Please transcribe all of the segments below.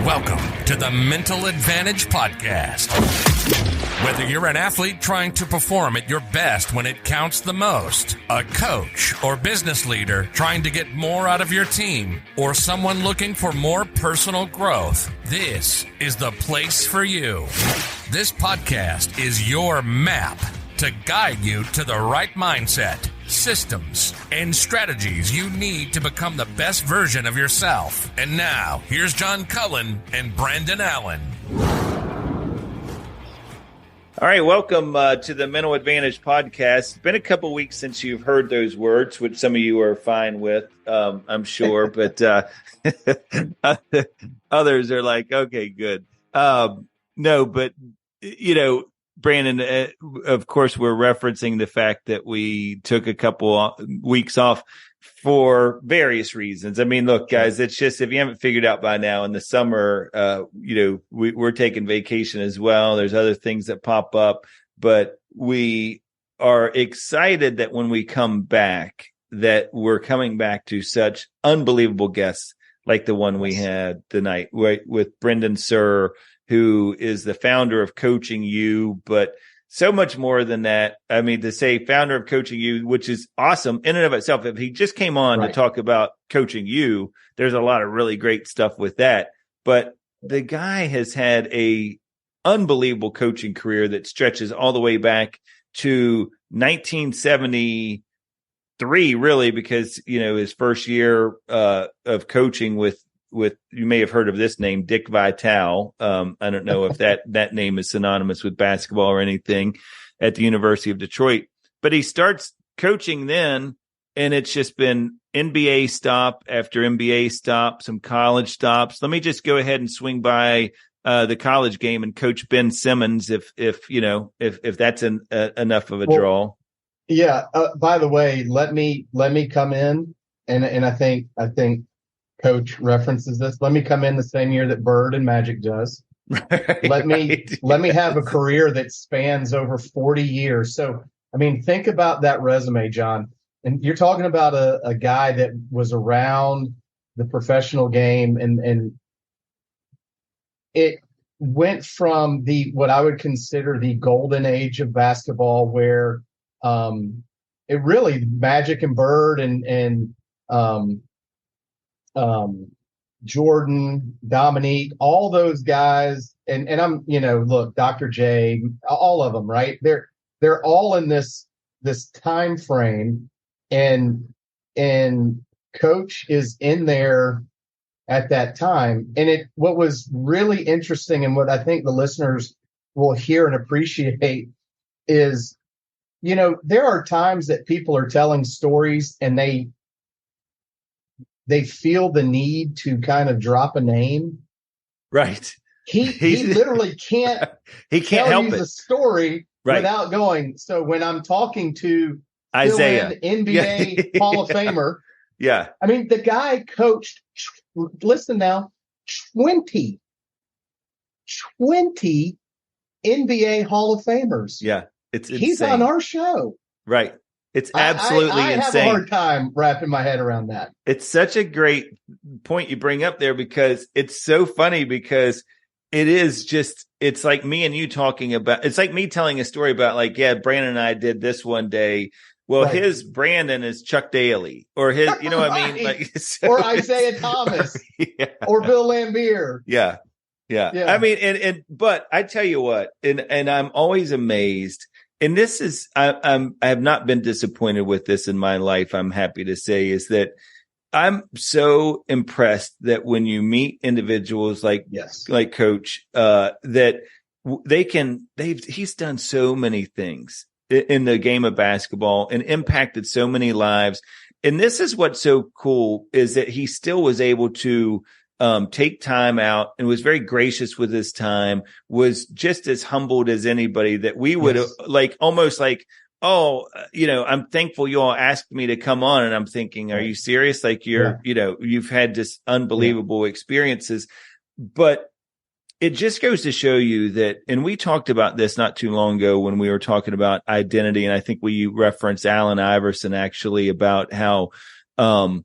Welcome to the Mental Advantage Podcast. Whether you're an athlete trying to perform at your best when it counts the most, a coach or business leader trying to get more out of your team, or someone looking for more personal growth, this is the place for you. This podcast is your map to guide you to the right mindset, systems, and strategies you need to become the best version of yourself. And now, here's John Cullen and Brandon Allen. All right, welcome to the Mental Advantage Podcast. It's been a couple weeks since you've heard those words, which some of you are fine with, I'm sure, but others are like, okay, good. No, but, you know, Brandon, of course, we're referencing the fact that we took a couple weeks off for various reasons. I mean, look, guys, it's just, if you haven't figured out by now, in the summer, we're taking vacation as well. There's other things that pop up, but we are excited that when we come back, that we're coming back to such unbelievable guests like the one we had tonight with Brendan Suhr, who is the founder of Coaching You, but so much more than that. I mean, to say founder of Coaching You, which is awesome in and of itself. If he just came on to talk about Coaching You, there's a lot of really great stuff with that. But the guy has had a unbelievable coaching career that stretches all the way back to 1973, really, because, you know, his first year of coaching with you may have heard of this name, Dick Vitale. I don't know if that name is synonymous with basketball or anything, at the University of Detroit. But he starts coaching then, and it's just been NBA stop after NBA stop, some college stops. Let me just go ahead and swing by the college game and coach Ben Simmons, if that's enough of a draw. Yeah. By the way, let me come in, and I think Coach references this. Let me come in the same year that Bird and Magic does. Let me have a career that spans over 40 years. So, I mean, think about that resume, John. And you're talking about a guy that was around the professional game, and it went from what I would consider the golden age of basketball, where it really Magic and Bird and Jordan, Dominique, all those guys, and I'm, look, Dr. J, all of them, right? They're all in this time frame, and Coach is in there at that time. And what was really interesting, and what I think the listeners will hear and appreciate, is, there are times that people are telling stories and they feel the need to kind of drop a name. Right. He literally can't help the story without going. So when I'm talking to Isaiah, NBA Hall of Famer, yeah. I mean, the guy coached, listen now, 20 NBA Hall of Famers. Yeah. He's insane. On our show. Right. It's absolutely insane. I have a hard time wrapping my head around that. It's such a great point you bring up there, because it's so funny, because it is just, it's like me and you talking about, it's like me telling a story about, like, yeah, Brandon and I did this one day. Well, his Brandon is Chuck Daly, or his, you know what I mean? Like, so or Isaiah Thomas, or Bill Laimbeer. Yeah. I mean, but I tell you what, and I'm always amazed. And this is, I have not been disappointed with this in my life, I'm happy to say, is that I'm so impressed that when you meet individuals like Coach, that he's done so many things in the game of basketball and impacted so many lives. And this is what's so cool, is that he still was able to take time out and was very gracious with his time, was just as humbled as anybody, that we would almost like, I'm thankful you all asked me to come on. And I'm thinking, are you serious? Like, you've had this unbelievable experiences, but it just goes to show you that, and we talked about this not too long ago when we were talking about identity. And I think we referenced Allen Iverson actually, about how, a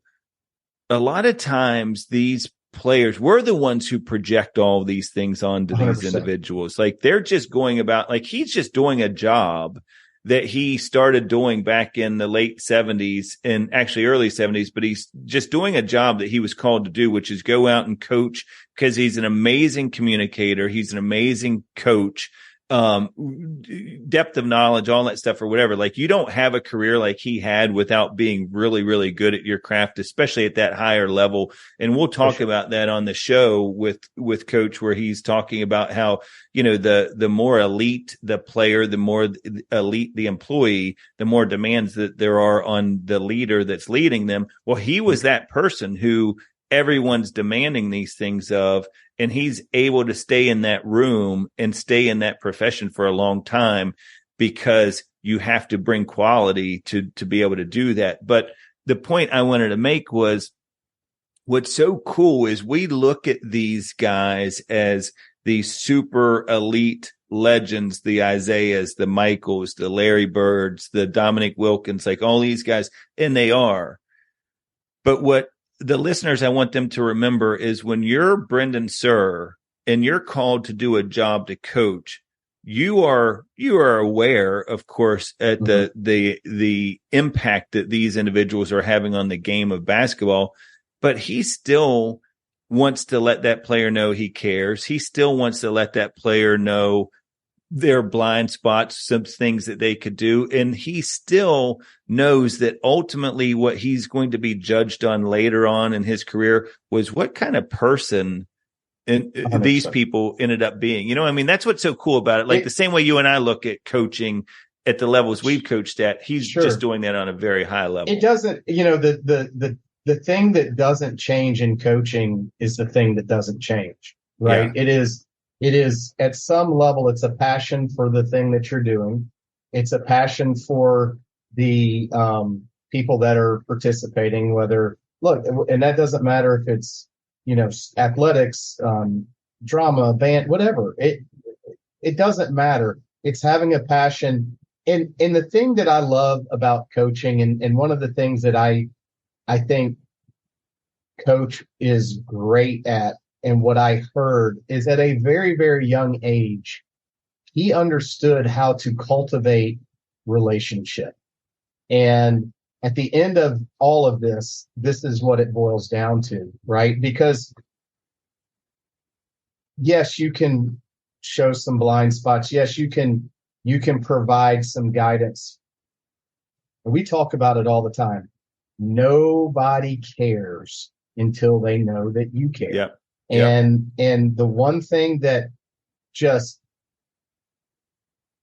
lot of times these players, we're the ones who project all these things onto 100%. these individuals. Like they're just going about, like he's just doing a job that he started doing back in the late 70s and actually early 70s, but he's just doing a job that he was called to do, which is go out and coach, because he's an amazing communicator. He's an amazing coach. Depth of knowledge, all that stuff or whatever. Like you don't have a career like he had without being really, really good at your craft, especially at that higher level. And we'll talk about that on the show with Coach, where he's talking about how, you know, the more elite the player, the more elite the employee, the more demands that there are on the leader that's leading them. Well, he was that person who everyone's demanding these things of, and he's able to stay in that room and stay in that profession for a long time, because you have to bring quality to be able to do that. But the point I wanted to make was, what's so cool is we look at these guys as these super elite legends, the Isaiahs, the Michaels, the Larry Birds, the Dominic Wilkins, like all these guys, and they are. But what the listeners, I want them to remember is when you're Brendan Suhr and you're called to do a job to coach, you are aware, of course, at the impact that these individuals are having on the game of basketball, but he still wants to let that player know he cares. He still wants to let that player know their blind spots, some things that they could do. And he still knows that ultimately what he's going to be judged on later on in his career was what kind of person these people ended up being. You know, I mean, that's what's so cool about it. Like the same way you and I look at coaching at the levels we've coached at, he's just doing that on a very high level. It doesn't, you know, the thing that doesn't change in coaching is the thing that doesn't change, right? Yeah. It is at some level, it's a passion for the thing that you're doing. It's a passion for the people that are participating, and that doesn't matter if it's, you know, athletics, drama, band, whatever. It doesn't matter. It's having a passion. And the thing that I love about coaching, and one of the things that I think Coach is great at, and what I heard is at a very, very young age, he understood how to cultivate relationship. And at the end of all of this is what it boils down to, right? Because yes, you can show some blind spots. Yes, you can provide some guidance. We talk about it all the time. Nobody cares until they know that you care. Yep. And the one thing that just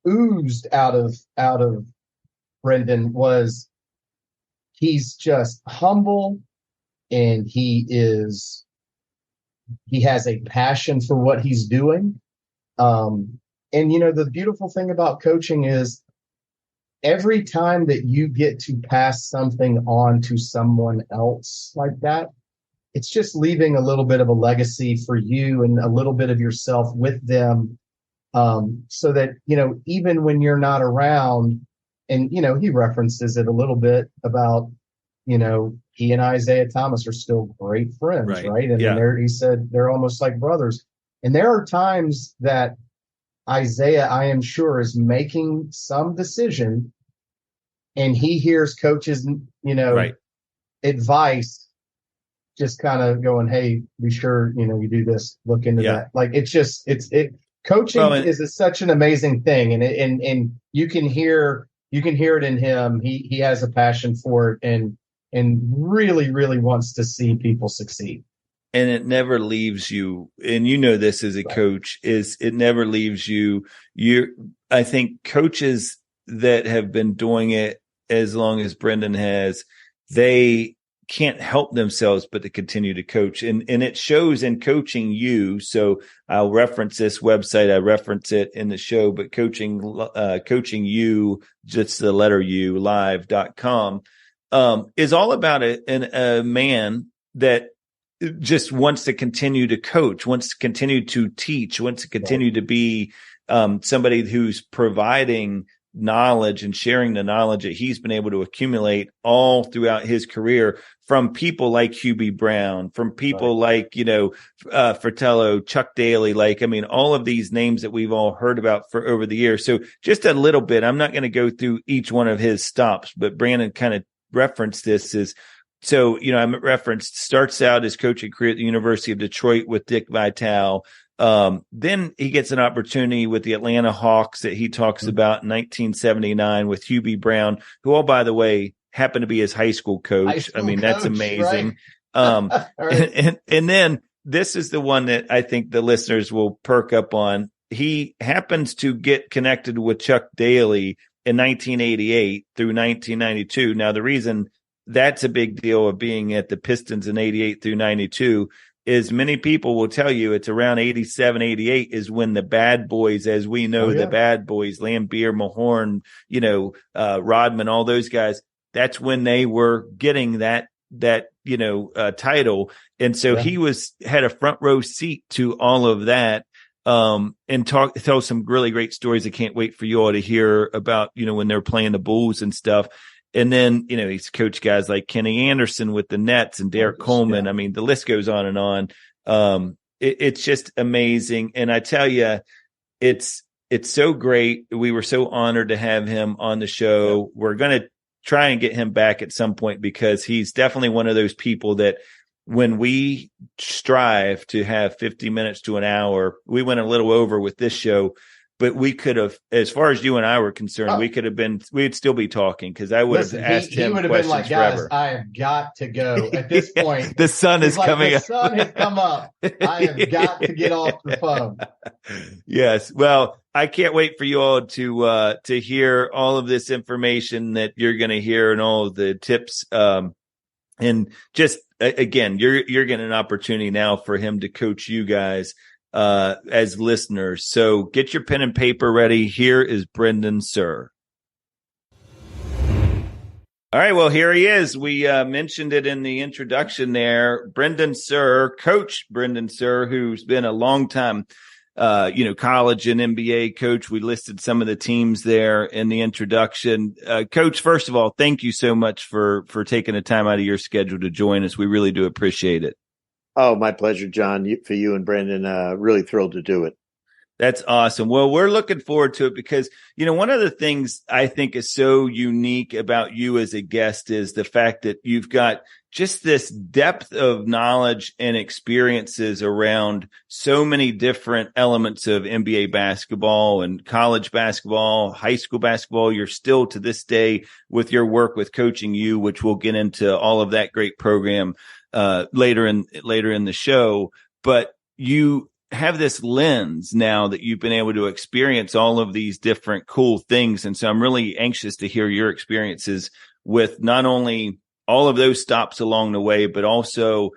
oozed out of Brendan was he's just humble, and he has a passion for what he's doing. And you know, the beautiful thing about coaching is every time that you get to pass something on to someone else like that, it's just leaving a little bit of a legacy for you and a little bit of yourself with them. So that, you know, even when you're not around, and, you know, he references it a little bit about, you know, he and Isaiah Thomas are still great friends, right? And he said they're almost like brothers. And there are times that Isaiah, I am sure, is making some decision, and he hears Coach's, you know, advice, just kind of going, hey, be sure, you know, you do this, look into that. Like, coaching is such an amazing thing. And you can hear it in him. He has a passion for it, and really, really wants to see people succeed. And it never leaves you. And you know this as a coach, is it never leaves you. I think coaches that have been doing it as long as Brendan has, they can't help themselves but to continue to coach. And it shows in Coaching You. So I'll reference this website. I reference it in the show, but Coaching You, just the letter U, live.com, is all about a man that just wants to continue to coach, wants to continue to teach, wants to continue to be somebody who's providing knowledge and sharing the knowledge that he's been able to accumulate all throughout his career from people like Hubie Brown, from people like, Fratello, Chuck Daly, all of these names that we've all heard about for over the years. So just a little bit, I'm not going to go through each one of his stops, but Brandon kind of referenced this I referenced starts out his coaching career at the University of Detroit with Dick Vitale. Then he gets an opportunity with the Atlanta Hawks that he talks about in 1979 with Hubie Brown, who, all by the way, happened to be his high school coach. That's amazing. Right? And then this is the one that I think the listeners will perk up on. He happens to get connected with Chuck Daly in 1988 through 1992. Now, the reason that's a big deal of being at the Pistons in 88 through 92 is many people will tell you it's around 87, 88 is when the bad boys, as we know, the bad boys, Lambeer, Mahorn, Rodman, all those guys, that's when they were getting that title. And so he had a front row seat to all of that. And tell some really great stories. I can't wait for you all to hear about, when they're playing the Bulls and stuff. And then, he's coached guys like Kenny Anderson with the Nets and Derek Coleman. Yeah. The list goes on and on. It's just amazing. And I tell you, it's so great. We were so honored to have him on the show. Yeah. We're going to try and get him back at some point because he's definitely one of those people that when we strive to have 50 minutes to an hour, we went a little over with this show. But we could have, as far as you and I were concerned, we'd still be talking because I would have asked him questions forever. He would have been like, guys, I have got to go at this point. The sun is coming up. The sun has come up. I have got to get off the phone. Yes. Well, I can't wait for you all to hear all of this information that you're going to hear and all of the tips. And just, again, you're getting an opportunity now for him to coach you guys as listeners. So get your pen and paper ready. Here is Brendan Suhr. All right. Well, here he is. We mentioned it in the introduction there. Brendan Suhr, Coach Brendan Suhr, who's been a long time, college and NBA coach. We listed some of the teams there in the introduction. Coach, first of all, thank you so much for taking the time out of your schedule to join us. We really do appreciate it. Oh, my pleasure, John. For you and Brendan, really thrilled to do it. That's awesome. Well, we're looking forward to it because, one of the things I think is so unique about you as a guest is the fact that you've got just this depth of knowledge and experiences around so many different elements of NBA basketball and college basketball, high school basketball. You're still to this day with your work with Coaching U, which we'll get into all of that great program later in the show, but you have this lens now that you've been able to experience all of these different cool things. And so I'm really anxious to hear your experiences with not only all of those stops along the way, but also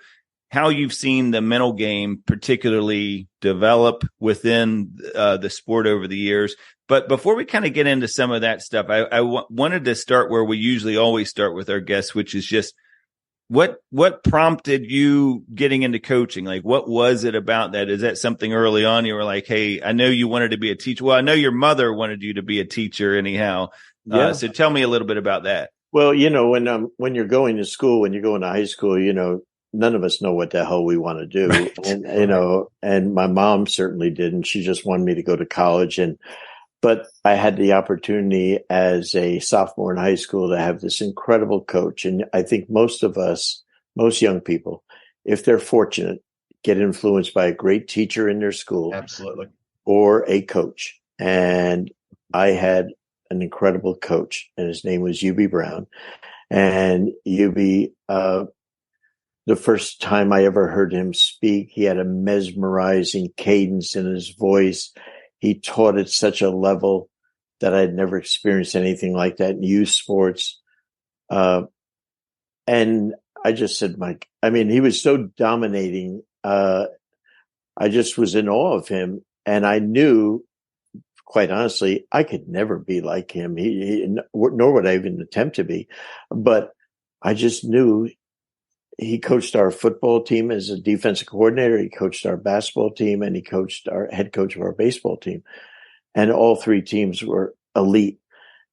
how you've seen the mental game particularly develop within the sport over the years. But before we kind of get into some of that stuff, I wanted to start where we usually always start with our guests, which is just what prompted you getting into coaching? Like, what was it about that? Is that something early on you were like, hey, I know you wanted to be a teacher. Well, I know your mother wanted you to be a teacher anyhow. Yeah. So tell me a little bit about that. Well, when you're going to school, when you're going to high school, none of us know what the hell we want to do. And, and my mom certainly didn't. She just wanted me to go to college. But I had the opportunity as a sophomore in high school to have this incredible coach. And I think most young people, if they're fortunate, get influenced by a great teacher in their school. Absolutely. Or a coach. And I had an incredible coach, and his name was Hubie Brown. And Hubie, the first time I ever heard him speak, he had a mesmerizing cadence in his voice. He taught at such a level that I had never experienced anything like that in youth sports. And I just said, Mike, he was so dominating. I just was in awe of him. And I knew, quite honestly, I could never be like him. Nor would I even attempt to be. But I just knew he coached our football team as a defensive coordinator. He coached our basketball team, and he coached our head coach of our baseball team. And all three teams were elite.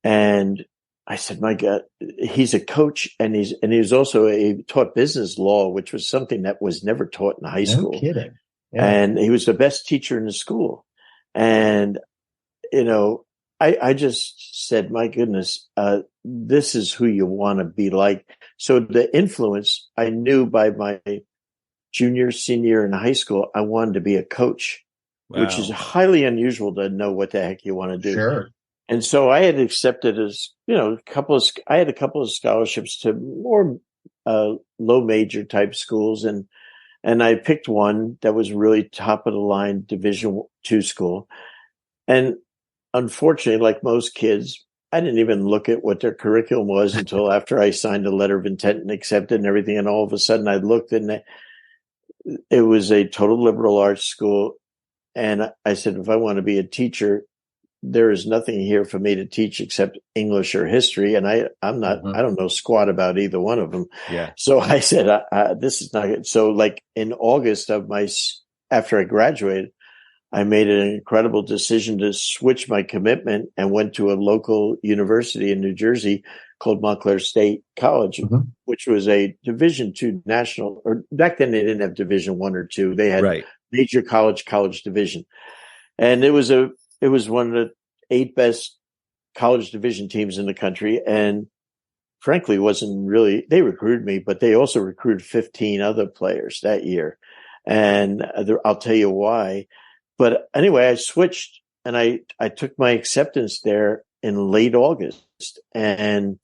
And I said, my God, he's a coach, and he was also taught business law, which was something that was never taught in high school. No kidding. Yeah. And he was the best teacher in the school. And, I just said, my goodness, this is who you want to be like. So the influence I knew by my junior, senior in high school, I wanted to be a coach, which is highly unusual to know what the heck you want to do. Sure. And so I had accepted I had a couple of scholarships to more low major type schools, and I picked one that was really top of the line Division II school. And unfortunately, like most kids, I didn't even look at what their curriculum was until after I signed a letter of intent and accepted and everything. And all of a sudden I looked, and it was a total liberal arts school. And I said, if I want to be a teacher, there is nothing here for me to teach except English or history. And I'm not, I don't know squat about either one of them. Yeah. So I said, this is not good. So like in August after I graduated, I made an incredible decision to switch my commitment and went to a local university in New Jersey called Montclair State College, which was a Division II national, or back then they didn't have Division I or II. They had major college division. And it was one of the 8 best college division teams in the country. And frankly, they recruited me, but they also recruited 15 other players that year. And I'll tell you why. But anyway, I switched, and I took my acceptance there in late August, and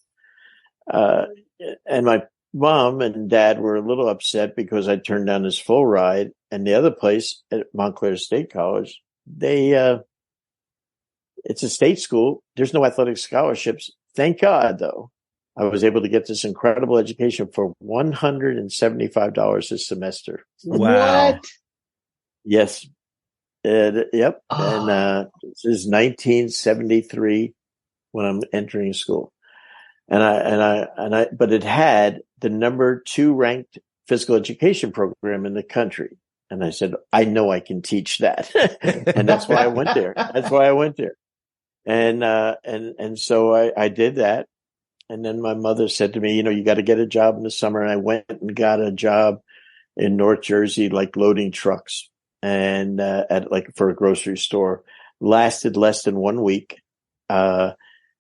my mom and dad were a little upset because I turned down this full ride. And the other place at Montclair State College, it's a state school. There's no athletic scholarships. Thank God, though, I was able to get this incredible education for $175 a semester. Wow. What? Yes. Yep. Oh. And this is 1973 when I'm entering school. But it had the number 2 ranked physical education program in the country. And I said, I know I can teach that. And that's why I went there. And so I did that. And then my mother said to me, you got to get a job in the summer. And I went and got a job in North Jersey, like loading trucks, and for a grocery store. Lasted less than 1 week. And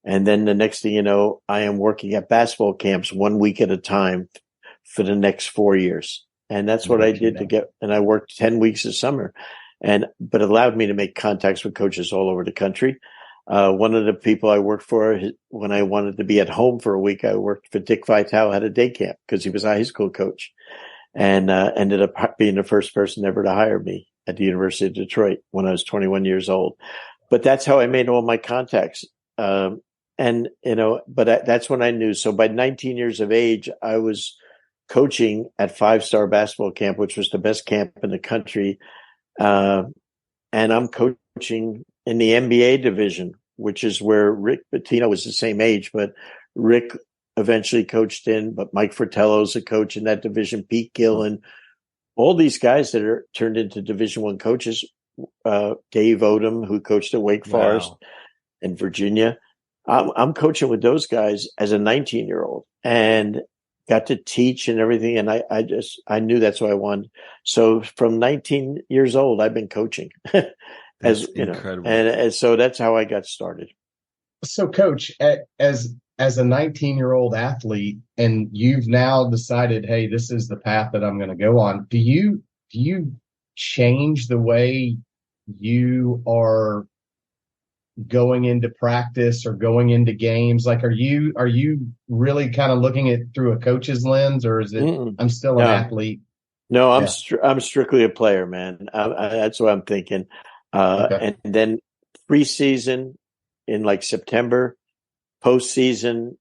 then the next thing you know, I am working at basketball camps 1 week at a time for the next 4 years. And that's what I did and I worked 10 weeks a summer, but it allowed me to make contacts with coaches all over the country. One of the people I worked for, when I wanted to be at home for a week, I worked for Dick Vitale at a day camp because he was a high school coach, and ended up being the first person ever to hire me at the University of Detroit when I was 21 years old. But that's how I made all my contacts. But that's when I knew. So by 19 years of age, I was coaching at 5-Star Basketball Camp, which was the best camp in the country. And I'm coaching in the NBA division, which is where Rick Pitino was the same age, but Rick eventually coached in, but Mike Fratello's a coach in that division, Pete Gillen, all these guys that are turned into Division I coaches, Dave Odom, who coached at Wake Forest and Virginia. I'm coaching with those guys as a 19-year-old and got to teach and everything. And I knew that's what I wanted. So from 19 years old, I've been coaching. That's incredible. And so that's how I got started. So Coach, as a 19-year-old athlete, and you've now decided, hey, this is the path that I'm going to go on. Do you change the way you are going into practice or going into games? Like, are you really kind of looking at through a coach's lens, or is it, I'm still an athlete? No, I'm strictly a player, man. That's what I'm thinking. And then preseason in like September, postseason,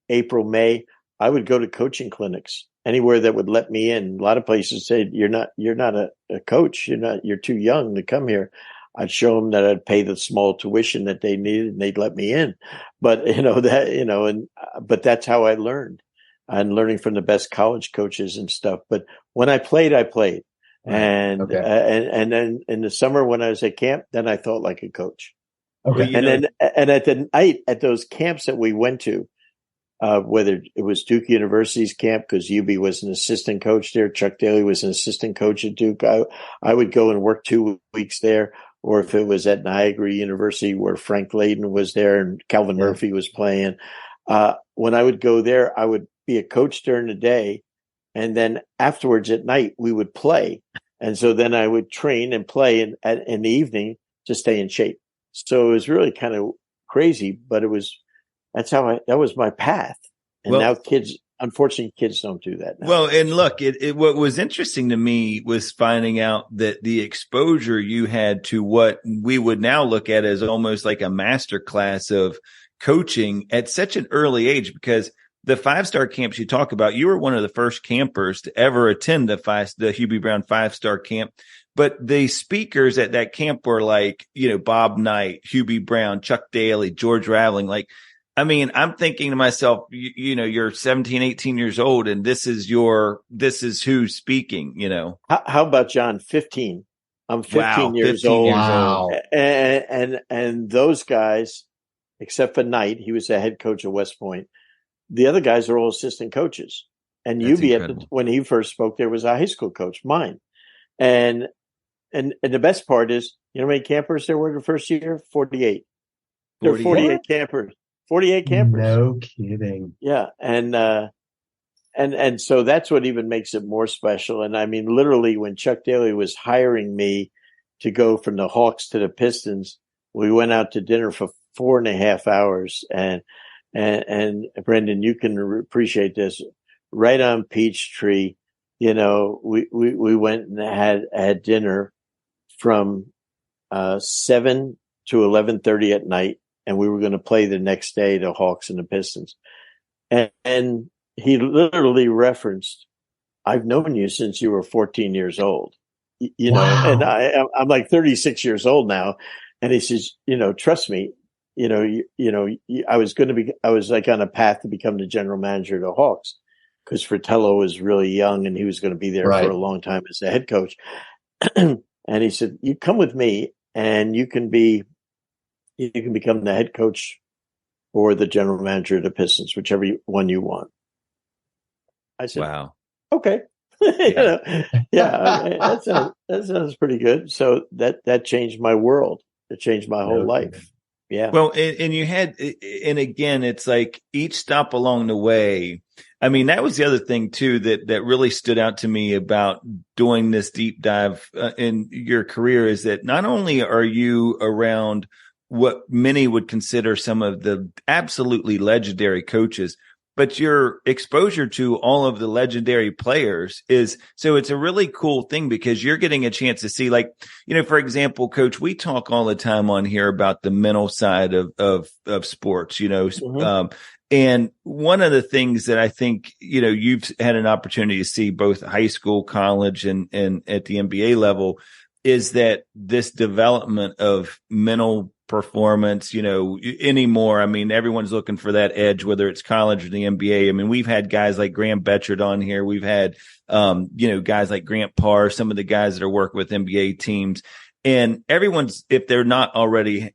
April, May, I would go to coaching clinics anywhere that would let me in. A lot of places say, you're not a coach. You're too young to come here. I'd show them that I'd pay the small tuition that they needed and they'd let me in. But but that's how I learned. I'm learning from the best college coaches and stuff. But when I played, I played. And then in the summer when I was at camp, then I thought like a coach. Okay. And at the night at those camps that we went to, whether it was Duke University's camp, because UB was an assistant coach there, Chuck Daly was an assistant coach at Duke. I would go and work 2 weeks there, or if it was at Niagara University where Frank Layden was there and Calvin Murphy was playing. When I would go there, I would be a coach during the day, and then afterwards at night we would play, and so then I would train and play in the evening to stay in shape. So it was really kind of crazy, but that was my path. And now unfortunately, kids don't do that now. Well, and look, what was interesting to me was finding out that the exposure you had to what we would now look at as almost like a master class of coaching at such an early age, because the 5-star camps you talk about, you were one of the first campers to ever attend the Hubie Brown 5-star camp. But the speakers at that camp were like, Bob Knight, Hubie Brown, Chuck Daly, George Raveling. Like, I mean, I'm thinking to myself, you're 17, 18 years old, and this is who's speaking, How about John? 15. I'm 15 years old. Wow. And those guys, except for Knight, he was the head coach at West Point. The other guys are all assistant coaches. And UB when he first spoke, there was a high school coach, mine. And the best part is, you know how many campers there were the first year? 48. There were 48 campers. 48 campers. No kidding. Yeah. And so that's what even makes it more special. And I mean, literally when Chuck Daly was hiring me to go from the Hawks to the Pistons, we went out to dinner for 4.5 hours. And Brendan, you can appreciate this. Right on Peachtree, we went and had dinner from 7 to 11:30 at night, and we were going to play the next day, the Hawks and the Pistons. And he literally referenced, "I've known you since you were 14 years old." Wow. And I'm like 36 years old now, and he says, "Trust me, I was like on a path to become the general manager of the Hawks." Because Fratello was really young and he was going to be there for a long time as a head coach. And he said, "You come with me and you can become the head coach or the general manager of the Pistons, whichever one you want." I said, "Wow, okay." That sounds pretty good. So that changed my world. It changed my whole life. Yeah. Well, and you had, and again, it's like each stop along the way. I mean, that was the other thing too, that really stood out to me about doing this deep dive in your career, is that not only are you around what many would consider some of the absolutely legendary coaches, but your exposure to all of the legendary players so it's a really cool thing, because you're getting a chance to see, like, for example, Coach, we talk all the time on here about the mental side of sports, and one of the things that I think, you've had an opportunity to see both high school, college, and at the NBA level, is that this development of mental performance, anymore. I mean, everyone's looking for that edge, whether it's college or the NBA. I mean, we've had guys like Graham Betchard on here. We've had, guys like Grant Parr, some of the guys that are working with NBA teams, and everyone's, if they're not already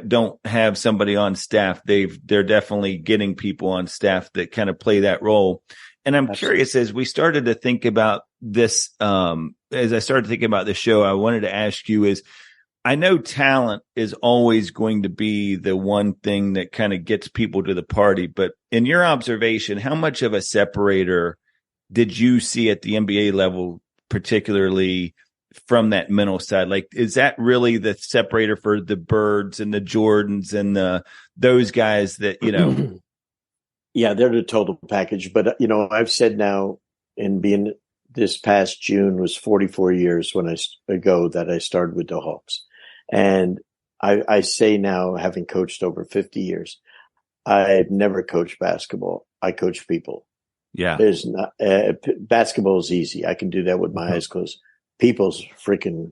don't have somebody on staff, they're definitely getting people on staff that kind of play that role. And I'm curious, as we started to think about this, as I started thinking about the show, I wanted to ask you is, I know talent is always going to be the one thing that kind of gets people to the party, but in your observation, how much of a separator did you see at the NBA level, particularly from that mental side? Like, is that really the separator for the Birds and the Jordans and those guys that, Yeah, they're the total package. But, I've said now, in being this past June was 44 years ago that I started with the Hawks. And I say now, having coached over 50 years, I've never coached basketball. I coach people. Yeah. There's not, basketball is easy. I can do that with my eyes closed. People's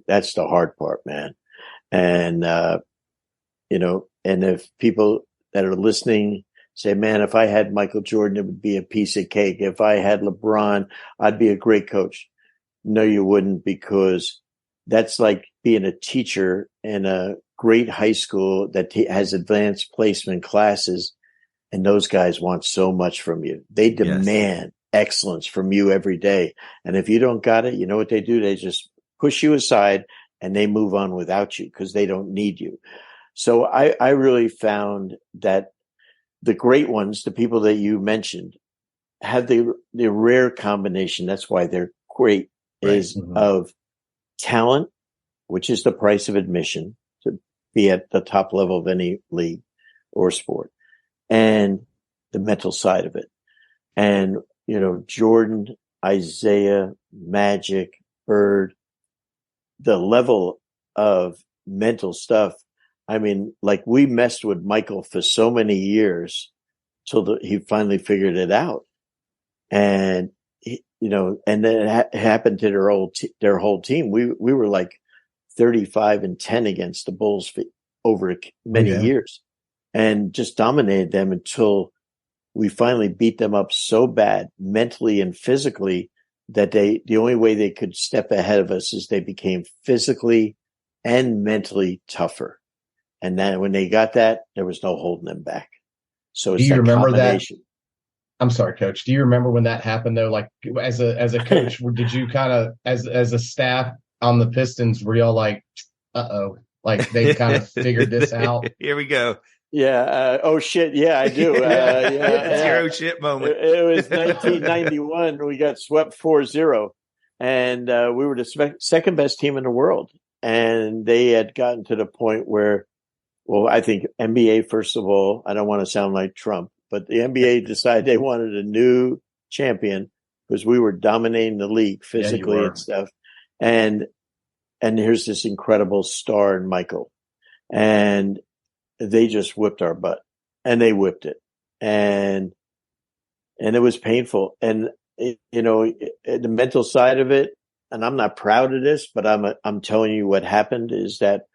that's the hard part, man. And, and if people that are listening say, "Man, if I had Michael Jordan, it would be a piece of cake. If I had LeBron, I'd be a great coach." No, you wouldn't, because that's like being a teacher in a great high school that has advanced placement classes, and those guys want so much from you. They demand excellence from you every day. And if you don't got it, you know what they do? They just push you aside and they move on without you because they don't need you. So I really found that the great ones, the people that you mentioned, have the rare combination. That's why they're great, is of talent, which is the price of admission to be at the top level of any league or sport, and the mental side of it. And, you know, Jordan, Isaiah, Magic, Bird, the level of mental stuff. I mean, like, we messed with Michael for so many years till he finally figured it out. And, you know, and then it happened to their whole team. We were like 35-10 against the Bulls for over many years, and just dominated them until we finally beat them up so bad mentally and physically that the only way they could step ahead of us is they became physically and mentally tougher. And then when they got that, there was no holding them back. So it's, do you remember that? I'm sorry, Coach. Do you remember when that happened though? Like, as a coach, did you kind of, as a staff on the Pistons, were y'all like, like they kind of figured this out? Here we go. Yeah. Oh shit. Yeah, I do. Zero shit moment. It was 1991. We got swept 4-0, and we were the second best team in the world. And they had gotten to the point where, well, I think NBA, first of all, I don't want to sound like Trump, but the NBA decided they wanted a new champion because we were dominating the league physically and stuff. And here's this incredible star in Michael. And they just whipped our butt, and they whipped it. And it was painful. And, you know, the mental side of it, and I'm not proud of this, but I'm telling you what happened is that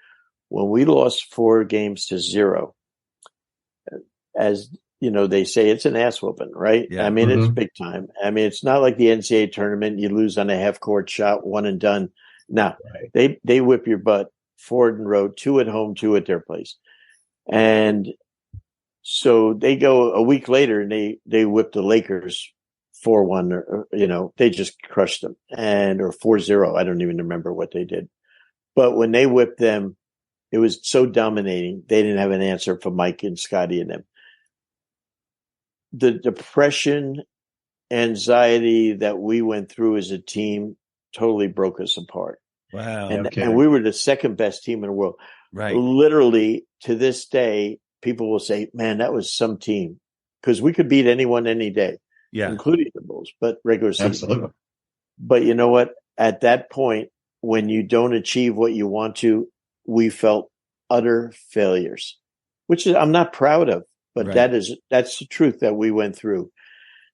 when we lost 4-0, as you know, they say it's an ass whooping, right? Yeah. I mean, it's big time. I mean, it's not like the NCAA tournament. You lose on a half court shot, one and done. No, they whip your butt 4 in a row, 2 at home, 2 at their place. And so they go a week later and they whip the Lakers 4-1, or, you know, they just crushed them, or 4-0. I don't even remember what they did. But when they whipped them, it was so dominating. They didn't have an answer for Mike and Scotty and them. The depression, anxiety that we went through as a team totally broke us apart. Wow. And we were the second best team in the world. Right. Literally, to this day, people will say, man, that was some team. Because we could beat anyone any day, including the Bulls, but regular season. Absolutely. But you know what? At that point, when you don't achieve what you want to, we felt utter failures, which is, I'm not proud of, but that's the truth that we went through.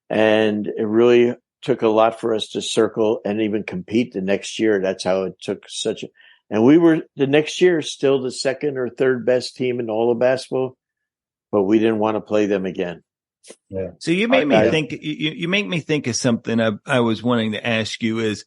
And it really took a lot for us to circle and even compete the next year. That's how it took and we were the next year still the second or third best team in all of basketball, but we didn't want to play them again. Yeah. So you made me think. You make me think of something I was wanting to ask you, is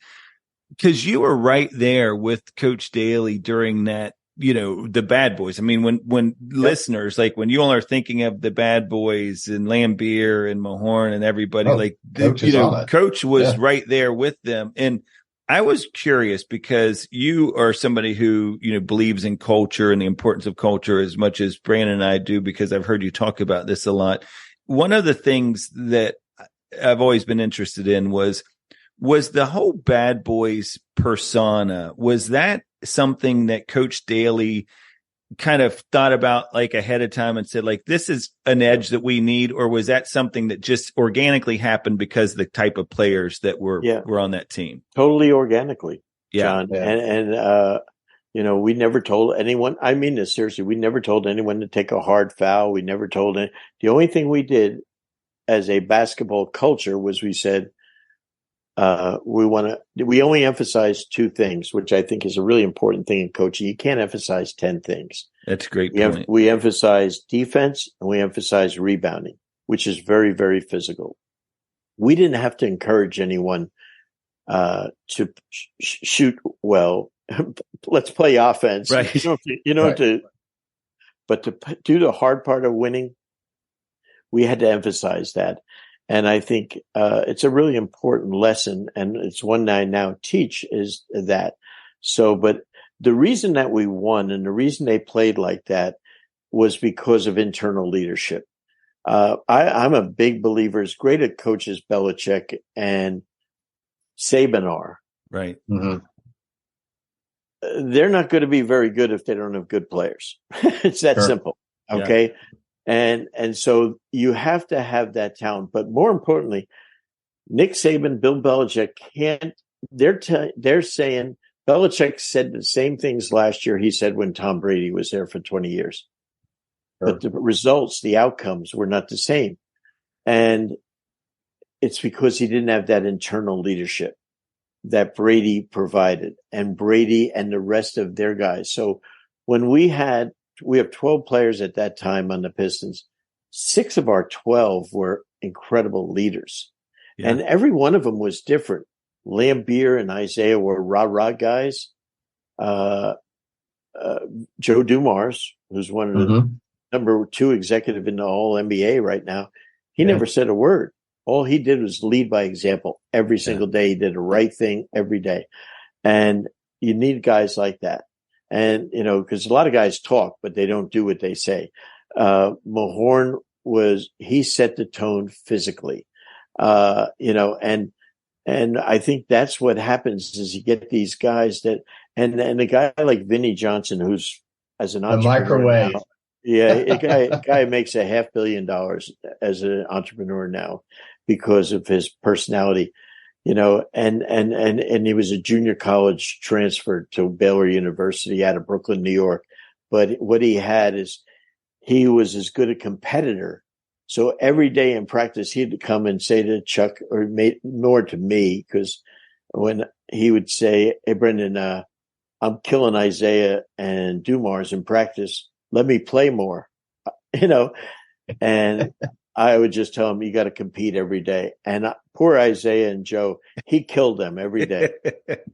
because you were right there with Coach Daly during that, you know, the Bad Boys. I mean, when listeners, like when you all are thinking of the Bad Boys and Lambeer and Mahorn and everybody, Coach was right there with them. And I was curious because you are somebody who, you know, believes in culture and the importance of culture as much as Brandon and I do, because I've heard you talk about this a lot. One of the things that I've always been interested in was the whole Bad Boys persona. Was that something that Coach Daly kind of thought about like ahead of time and said, like, this is an edge that we need? Or was that something that just organically happened because of the type of players that were on that team? Totally organically, John. Yeah. And you know, we never told anyone, I mean this seriously, we never told anyone to take a hard foul. We never told any, the only thing we did as a basketball culture was we said, we only emphasize 2 things, which I think is a really important thing in coaching. You can't emphasize 10 things. That's a great point. We emphasize defense and we emphasize rebounding, which is very, very physical. We didn't have to encourage anyone to shoot well. Let's play offense. Right. You don't have to But to do the hard part of winning, we had to emphasize that. And I think it's a really important lesson, and it's one that I now teach, is that. So, but the reason that we won and the reason they played like that was because of internal leadership. I'm a big believer, as great a coach as Belichick and Saban are. Right. Mm-hmm. They're not going to be very good if they don't have good players. It's that simple. Okay. Yeah. And so you have to have that talent. But more importantly, Nick Saban, Bill Belichick they're saying Belichick said the same things last year he said when Tom Brady was there for 20 years. Sure. But the results, the outcomes were not the same. And it's because he didn't have that internal leadership that Brady provided, and Brady and the rest of their guys. So when we have 12 players at that time on the Pistons, 6 of our 12 were incredible leaders. Yeah. And every one of them was different. Lambeer and Isaiah were rah-rah guys. Joe Dumars, who's one of the number 2 executive in the whole NBA right now, he never said a word. All he did was lead by example every single day. He did the right thing every day. And you need guys like that. And, because a lot of guys talk, but they don't do what they say. Mahorn he set the tone physically, and I think that's what happens is you get these guys that, and a guy like Vinnie Johnson, who's as an entrepreneur. Microwave. Now, yeah. A guy makes $500 million as an entrepreneur now because of his personality, and he was a junior college transfer to Baylor University out of Brooklyn, New York. But what he had is he was as good a competitor. So every day in practice, he'd come and say to Chuck, or more to me, because when he would say, "Hey, Brendan, I'm killing Isaiah and Dumars in practice. Let me play more," and I would just tell him, you got to compete every day. And poor Isaiah and Joe, he killed them every day.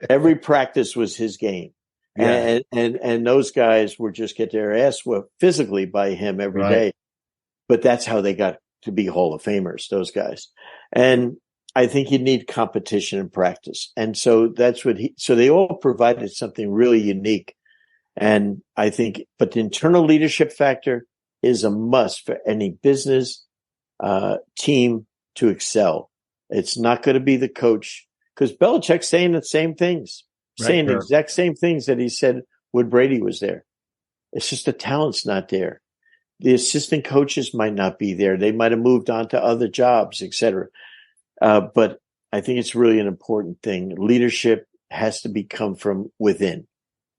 Every practice was his game. Yeah. And those guys would just get their ass whooped physically by him every day. But that's how they got to be Hall of Famers, those guys. And I think you need competition in practice. And so that's so they all provided something really unique. And I think, but the internal leadership factor is a must for any business team to excel. It's not going to be the coach, because Belichick's saying the same things, saying the exact same things that he said when Brady was there. It's just the talent's not there. The assistant coaches might not be there. They might have moved on to other jobs, etc. But I think it's really an important thing. Leadership has to come from within.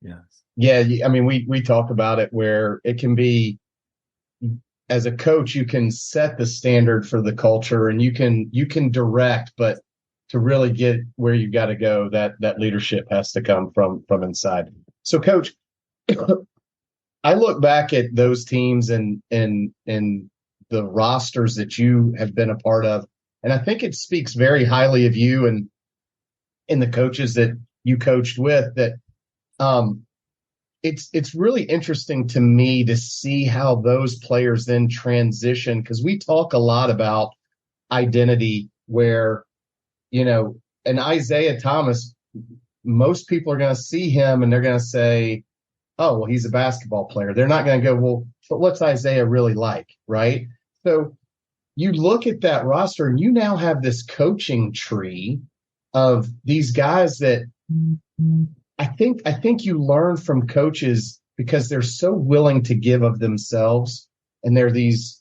Yes. Yeah. I mean, we talk about it where it can be, as a coach, you can set the standard for the culture and you can direct, but to really get where you got to go, that leadership has to come from inside. So, Coach, I look back at those teams and the rosters that you have been a part of, and I think it speaks very highly of you and the coaches that you coached with. That it's really interesting to me to see how those players then transition, because we talk a lot about identity where, an Isaiah Thomas, most people are going to see him and they're going to say, oh, well, he's a basketball player. They're not going to go, well, but what's Isaiah really like, right? So you look at that roster and you now have this coaching tree of these guys that I think you learn from coaches because they're so willing to give of themselves, and they're these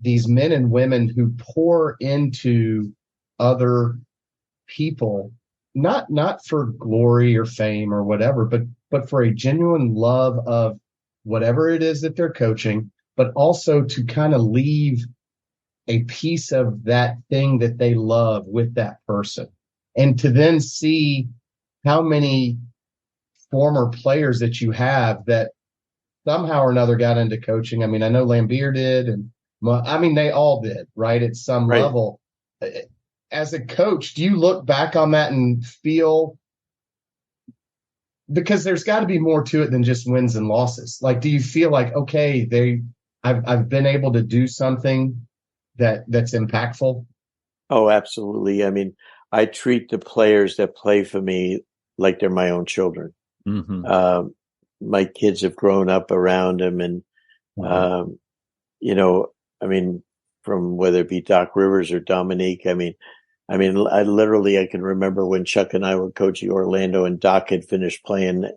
men and women who pour into other people, not for glory or fame or whatever, but for a genuine love of whatever it is that they're coaching, but also to kind of leave a piece of that thing that they love with that person, and to then see how many former players that you have that somehow or another got into coaching. I mean, I know Lambeer did, and they all did, right? At some level. As a coach, do you look back on that and feel because there's got to be more to it than just wins and losses. Like, do you feel like, okay, I've been able to do something that's impactful? Oh, absolutely. I mean, I treat the players that play for me like they're my own children. Mm-hmm. My kids have grown up around them, and I mean, from whether it be Doc Rivers or Dominique, I can remember when Chuck and I were coaching Orlando, and Doc had finished playing in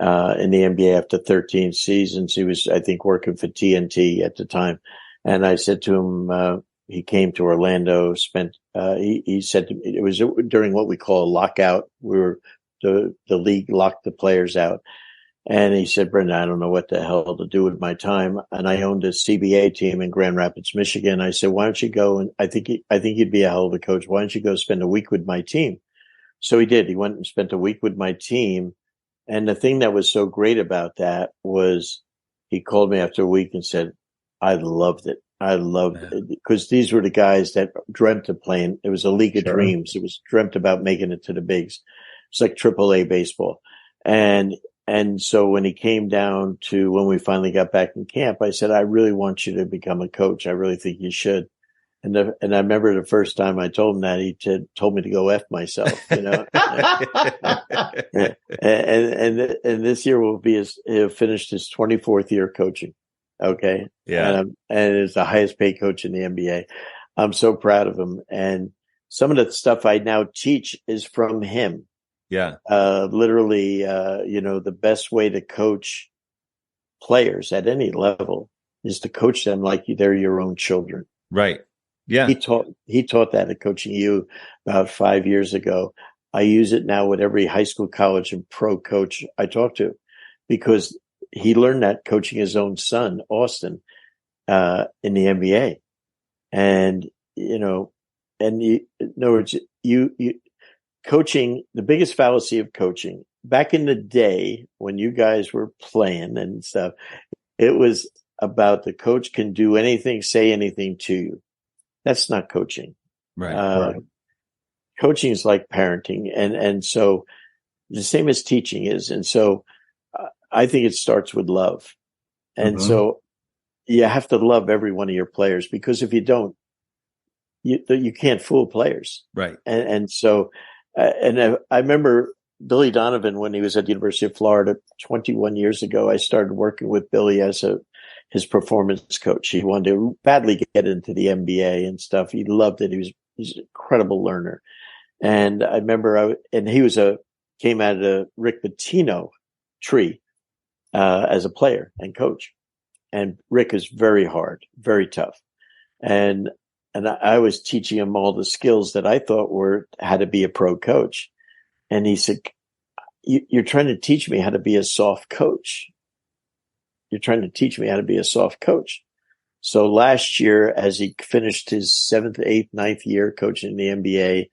the NBA after 13 seasons. He was, I think, working for TNT at the time. And I said to him, he came to Orlando, he said to me, it was during what we call a lockout. The league locked the players out. And he said, Brendan, I don't know what the hell to do with my time. And I owned a CBA team in Grand Rapids, Michigan. I said, why don't you go? And I think you'd be a hell of a coach. Why don't you go spend a week with my team? So he did. He went and spent a week with my team. And the thing that was so great about that was he called me after a week and said, I loved it. I loved it because these were the guys that dreamt of playing. It was a league of dreams. It was dreamt about making it to the bigs. It's like AAA baseball. And so when he came down to when we finally got back in camp, I said, I really want you to become a coach. I really think you should. And I remember the first time I told him that, he told me to go F myself, and this year he'll finish his 24th year coaching. Okay. Yeah. And is the highest paid coach in the NBA. I'm so proud of him. And some of the stuff I now teach is from him. Yeah. Literally, the best way to coach players at any level is to coach them like they're your own children. Right. Yeah. He taught that at Coaching U about 5 years ago. I use it now with every high school, college, and pro coach I talk to, because he learned that coaching his own son, Austin, in the NBA. And, in other words, coaching, the biggest fallacy of coaching back in the day when you guys were playing and stuff, it was about the coach can do anything, say anything to you. That's not coaching. Right. Coaching is like parenting. And so the same as teaching is. And so I think it starts with love. And so you have to love every one of your players, because if you don't, you can't fool players. Right. And so, I remember Billy Donovan, when he was at the University of Florida 21 years ago, I started working with Billy as his performance coach. He wanted to badly get into the NBA and stuff. He loved it. He's an incredible learner. And I remember he came out of the Rick Pitino tree, as a player and coach. And Rick is very hard, very tough. And I was teaching him all the skills that I thought how to be a pro coach. And he said, you're trying to teach me how to be a soft coach. You're trying to teach me how to be a soft coach. So last year, as he finished his 7th, 8th, 9th year coaching in the NBA,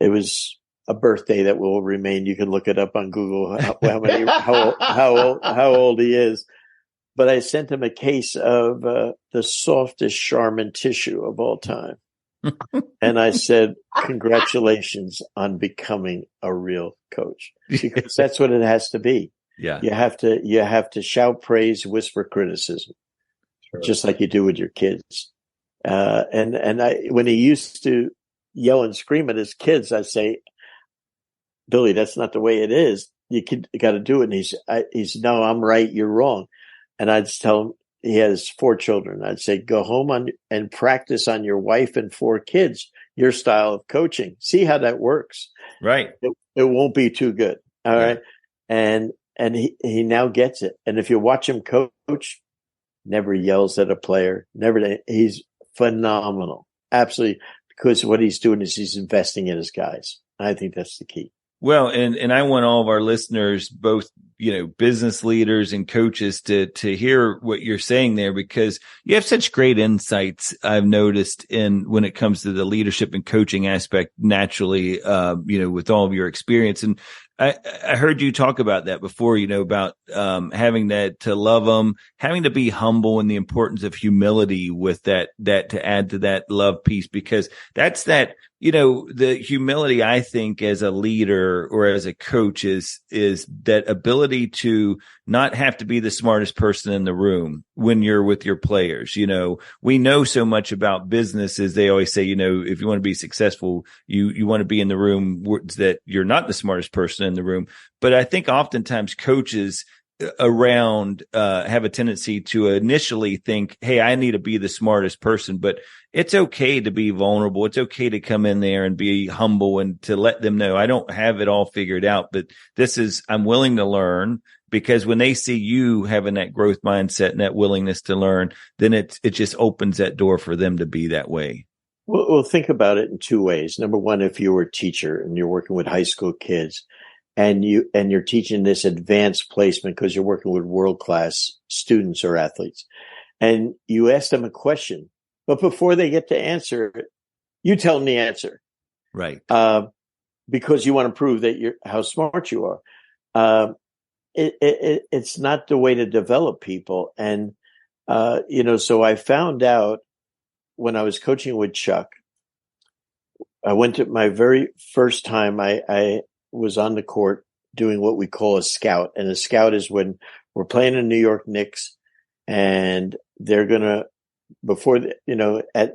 it was a birthday that will remain. You can look it up on Google, how old he is. But I sent him a case of the softest Charmin tissue of all time. And I said, congratulations on becoming a real coach, because that's what it has to be. Yeah. You have to shout praise, whisper criticism, just like you do with your kids. When he used to yell and scream at his kids, I say, Billy, that's not the way it is. You got to do it. And he's no, I'm right. You're wrong. And I'd tell him, he has 4 children. I'd say, go home and practice on your wife and 4 kids, your style of coaching. See how that works. Right. It won't be too good. All right. And he now gets it. And if you watch him coach, never yells at a player. He's phenomenal. Absolutely. Because what he's doing is he's investing in his guys. I think that's the key. Well, and I want all of our listeners, both, business leaders and coaches, to hear what you're saying there, because you have such great insights. I've noticed when it comes to the leadership and coaching aspect naturally, with all of your experience. And I heard you talk about that before, about having to love them, having to be humble, and the importance of humility with that to add to that love piece, because that's the humility, I think, as a leader or as a coach is that ability to not have to be the smartest person in the room when you're with your players. We know so much about business, as they always say, if you want to be successful, you want to be in the room that you're not the smartest person in the room. But I think oftentimes coaches around have a tendency to initially think, hey, I need to be the smartest person, but it's okay to be vulnerable. It's okay to come in there and be humble and to let them know I don't have it all figured out, but I'm willing to learn, because when they see you having that growth mindset and that willingness to learn, then it just opens that door for them to be that way. Well, think about it in two ways. Number one, if you were a teacher and you're working with high school kids, and you're teaching this advanced placement because you're working with world-class students or athletes, and you ask them a question, but before they get to answer it, you tell them the answer. Right. Because you want to prove that how smart you are. It's not the way to develop people. And, so I found out when I was coaching with Chuck, I went to my very first time I was on the court doing what we call a scout. And a scout is when we're playing in New York Knicks, and they're going to, at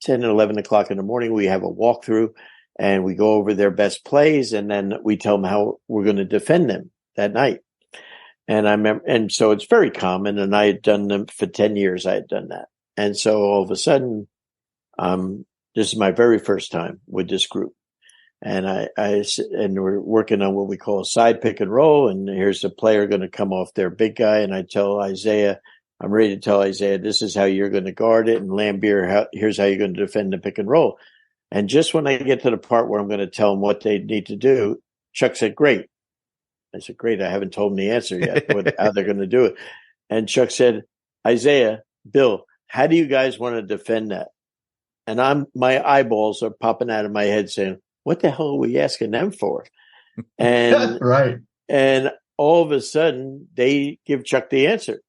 10 and 11 o'clock in the morning, we have a walkthrough and we go over their best plays, and then we tell them how we're going to defend them that night. And I remember, and so it's very common, and I had done them for 10 years. I had done that. And so all of a sudden, this is my very first time with this group. And and we're working on what we call a side pick and roll. And here's the player going to come off their big guy. And I tell Isaiah, I'm ready to tell Isaiah, this is how you're going to guard it. And Lambier, here's how you're going to defend the pick and roll. And just when I get to the part where I'm going to tell them what they need to do, Chuck said, great. I said, great. I haven't told them the answer yet, how they're going to do it. And Chuck said, Isaiah, Bill, how do you guys want to defend that? And my eyeballs are popping out of my head saying, what the hell are we asking them for? And right. And all of a sudden they give Chuck the answer,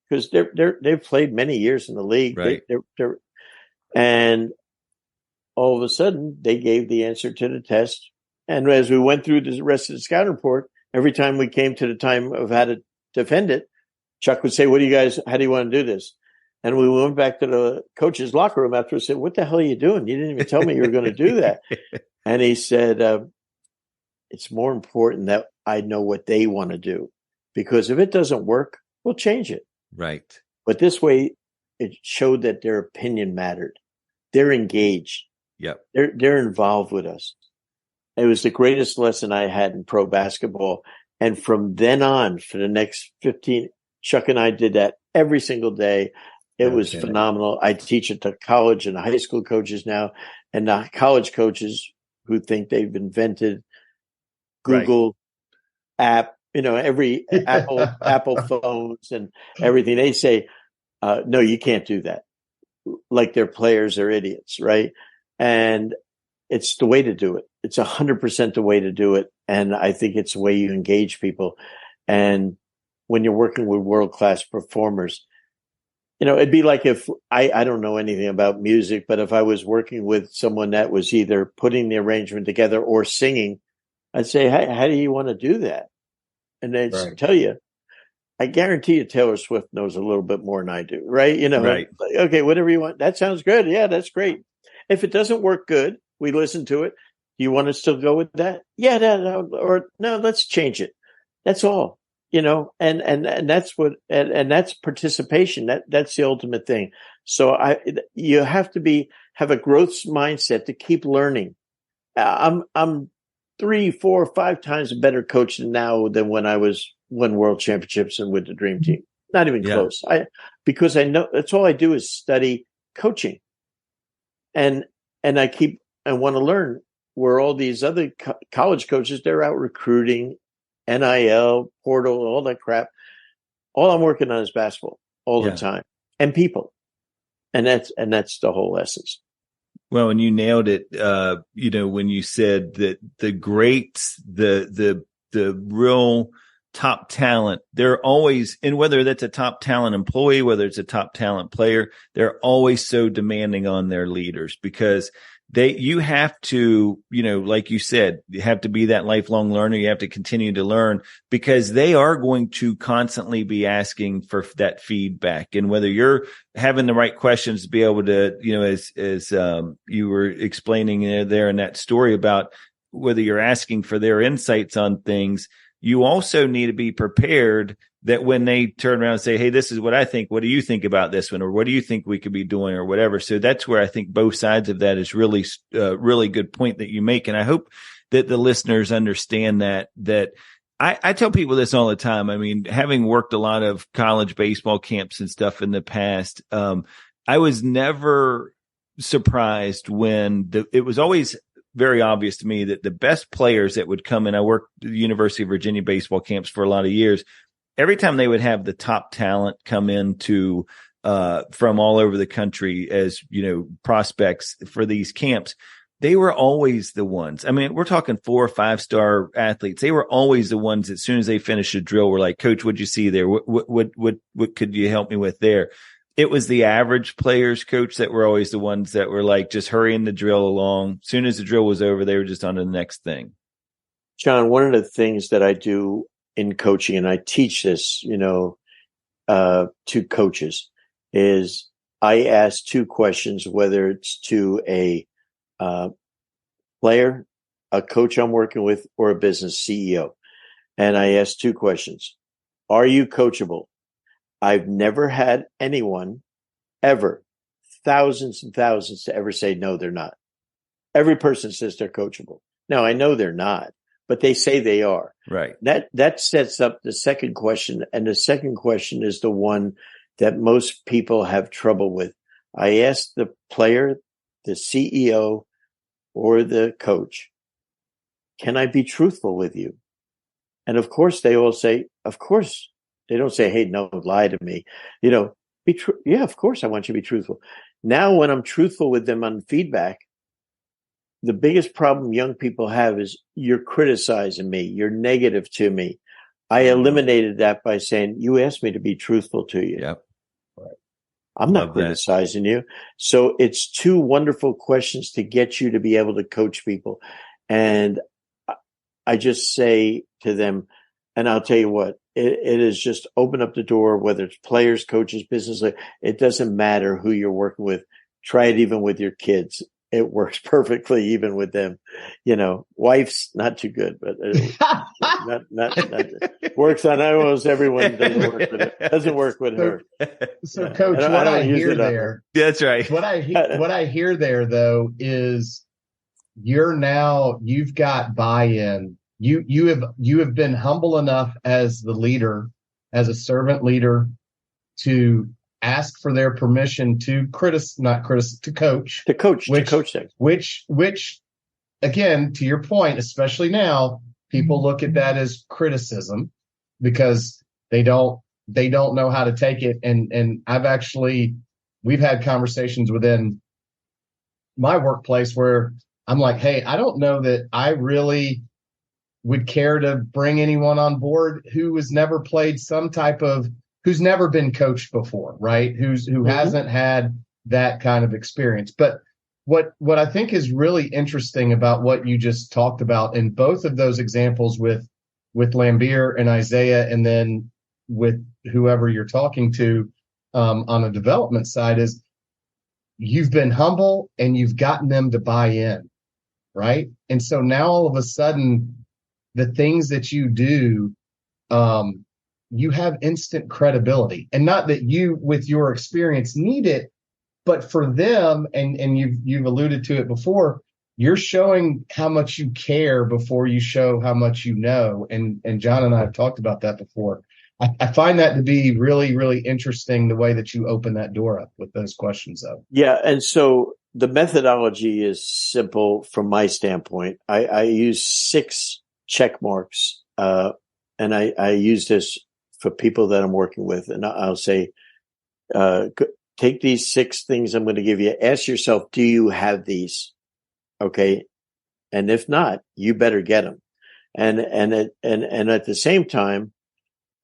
because they've played many years in the league. Right. And all of a sudden they gave the answer to the test. And as we went through the rest of the scout report, every time we came to the time of how to defend it, Chuck would say, how do you want to do this? And we went back to the coach's locker room after and said, what the hell are you doing? You didn't even tell me you were going to do that. And he said, it's more important that I know what they want to do, because if it doesn't work, we'll change it. Right. But this way, it showed that their opinion mattered. They're engaged. Yep. They're involved with us. It was the greatest lesson I had in pro basketball. And from then on, for the next 15, Chuck and I did that every single day. It was phenomenal. I teach it to college and high school coaches now, and the college coaches who think they've invented Google app, every Apple phones and everything. They say, no, you can't do that. Like their players are idiots, right? And it's the way to do it. It's 100% the way to do it. And I think it's the way you engage people. And when you're working with world-class performers, it'd be like if I don't know anything about music, but if I was working with someone that was either putting the arrangement together or singing, I'd say, how do you want to do that? And they'd tell you, I guarantee you Taylor Swift knows a little bit more than I do, right? Right. Like, okay, whatever you want. That sounds good. Yeah, that's great. If it doesn't work good, we listen to it. Do you want to still go with that? Yeah, no, or no, let's change it. That's all. And that's that's participation. That's the ultimate thing. So you have to have a growth mindset to keep learning. I'm 3, 4, 5 times a better coach now than when I won world championships and with the dream team. Not even close. Because I know that's all I do is study coaching, and I want to learn where all these other college coaches, they're out recruiting, NIL, portal, all that crap. All I'm working on is basketball all the time, and people. And that's the whole essence. Well, and you nailed it. When you said that the greats, the real top talent, they're always, and whether that's a top talent employee, whether it's a top talent player, they're always so demanding on their leaders because you have to, like you said, you have to be that lifelong learner. You have to continue to learn because they are going to constantly be asking for that feedback. And whether you're having the right questions to be able to, as you were explaining there in that story about whether you're asking for their insights on things, you also need to be prepared that when they turn around and say, hey, this is what I think. What do you think about this one? Or what do you think we could be doing or whatever? So that's where I think both sides of that is really, really good point that you make. And I hope that the listeners understand that I tell people this all the time. I mean, having worked a lot of college baseball camps and stuff in the past, I was never surprised when it was always very obvious to me that the best players that would come in, I worked at the University of Virginia baseball camps for a lot of years. Every time they would have the top talent come into from all over the country as, prospects for these camps, they were always the ones. I mean, we're talking 4 or 5-star athletes. They were always the ones as soon as they finished a drill were like, Coach, what'd you see there? What could you help me with there? It was the average players, Coach, that were always the ones that were like just hurrying the drill along. As soon as the drill was over, they were just on to the next thing. John, one of the things that I do in coaching, and I teach this, to coaches, is I ask 2 questions, whether it's to a player, a coach I'm working with, or a business CEO. And I ask 2 questions. Are you coachable? I've never had anyone ever, thousands and thousands, to ever say, no, they're not. Every person says they're coachable. Now, I know they're not, but they say they are. Right. That sets up the second question. And the second question is the one that most people have trouble with. I ask the player, the CEO, or the coach, can I be truthful with you? And of course, they all say, of course. They don't say, hey, no, lie to me. Be true. Yeah, of course, I want you to be truthful. Now, when I'm truthful with them on feedback, the biggest problem young people have is you're criticizing me. You're negative to me. I eliminated that by saying, you asked me to be truthful to you. Yep. Right. I'm not criticizing you. So it's 2 wonderful questions to get you to be able to coach people. And I just say to them, and I'll tell you what, it is just open up the door, whether it's players, coaches, business, it doesn't matter who you're working with. Try it even with your kids. It works perfectly even with them. Wife's not too good, but not works on almost everyone. Doesn't work with her. So, Coach, what I hear there, that's right. What I hear there, though, is you've got buy-in. You have been humble enough as the leader, as a servant leader, to ask for their permission to coach. Which again, to your point, especially now, people look at that as criticism because they don't know how to take it. And we've had conversations within my workplace where I'm like, hey, I don't know that I really would care to bring anyone on board who has never played who's never been coached before, right? Who hasn't had that kind of experience. But what I think is really interesting about what you just talked about in both of those examples with Lambeer and Isaiah, and then with whoever you're talking to on a development side, is you've been humble and you've gotten them to buy in, right? And so now all of a sudden, the things that you do, you have instant credibility. And not that you, with your experience, need it, but for them, and you've alluded to it before, you're showing how much you care before you show how much you know. And John and I have talked about that before. I find that to be really, really interesting, the way that you open that door up with those questions, though. Yeah, and so the methodology is simple from my standpoint. I use 6 check marks, and I use this for people that I'm working with, and I'll say, tell take these 6 things I'm going to give you. Ask yourself, do you have these? Okay. And if not, you better get them. And at the same time,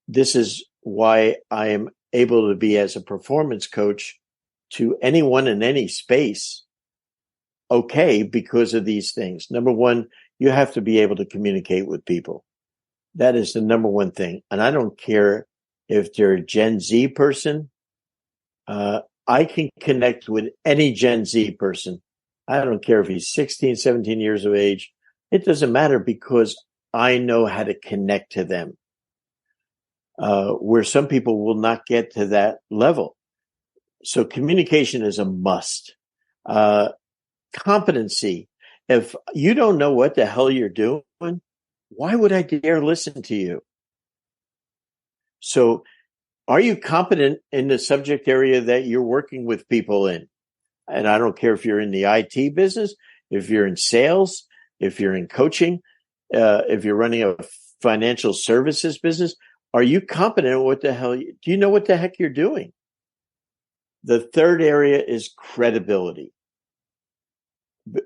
this is why I am able to be as a performance coach to anyone in any space. Okay. Because of these things. Number one, you have to be able to communicate with people. That is the number one thing. And I don't care if they're a Gen Z person. I can connect with any Gen Z person. I don't care if he's 16, 17 years of age. It doesn't matter because I know how to connect to them. Where some people will not get to that level. So communication is a must. Competency. If you don't know what the hell you're doing, why would I dare listen to you? So are you competent in the subject area that you're working with people in? And I don't care if you're in the IT business, if you're in sales, if you're in coaching, if you're running a financial services business, are you competent in what the hell? Do you know what the heck you're doing? The third area is credibility.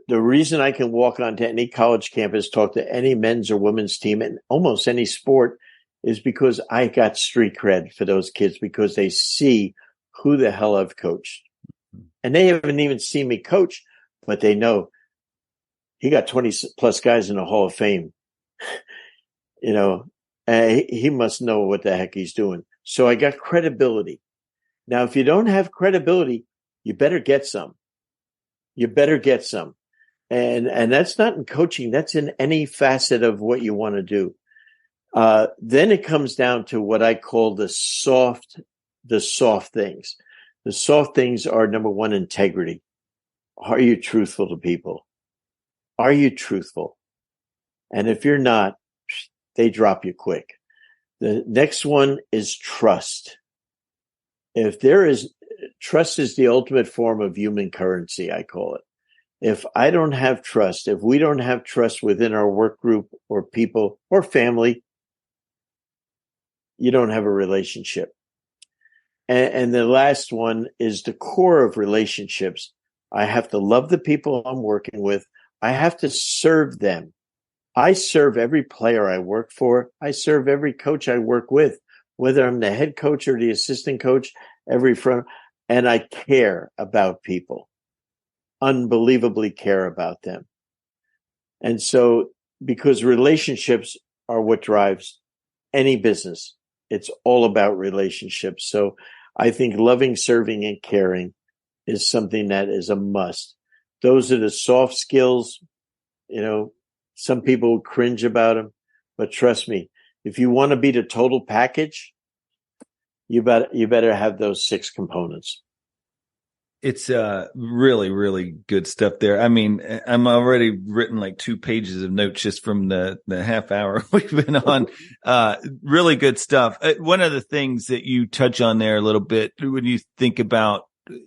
The reason I can walk onto any college campus, talk to any men's or women's team in almost any sport is because I got street cred for those kids because they see who the hell I've coached. And they haven't even seen me coach, but they know he got 20 plus guys in the Hall of Fame. You know, he must know what the heck he's doing. So I got credibility. Now, if you don't have credibility, you better get some. You better get some. And that's not in coaching. That's in any facet of what you want to do. Then it comes down to what I call the soft things. The soft things are, number one, integrity. Are you truthful to people? Are you truthful? And if you're not, they drop you quick. The next one is trust. Trust is the ultimate form of human currency, I call it. If I don't have trust, if we don't have trust within our work group or people or family, you don't have a relationship. And the last one is the core of relationships. I have to love the people I'm working with. I have to serve them. I serve every player I work for. I serve every coach I work with, whether I'm the head coach or the assistant coach, and I care about people, unbelievably care about them. And so, because relationships are what drives any business, it's all about relationships. So I think loving, serving, and caring is something that is a must. Those are the soft skills. You know, some people cringe about them, but trust me, if you want to be the total package, you better have those 6 components. It's really, really good stuff there. I mean, I'm already written like 2 pages of notes just from the half hour we've been on. Really good stuff. One of the things that you touch on there a little bit when you think about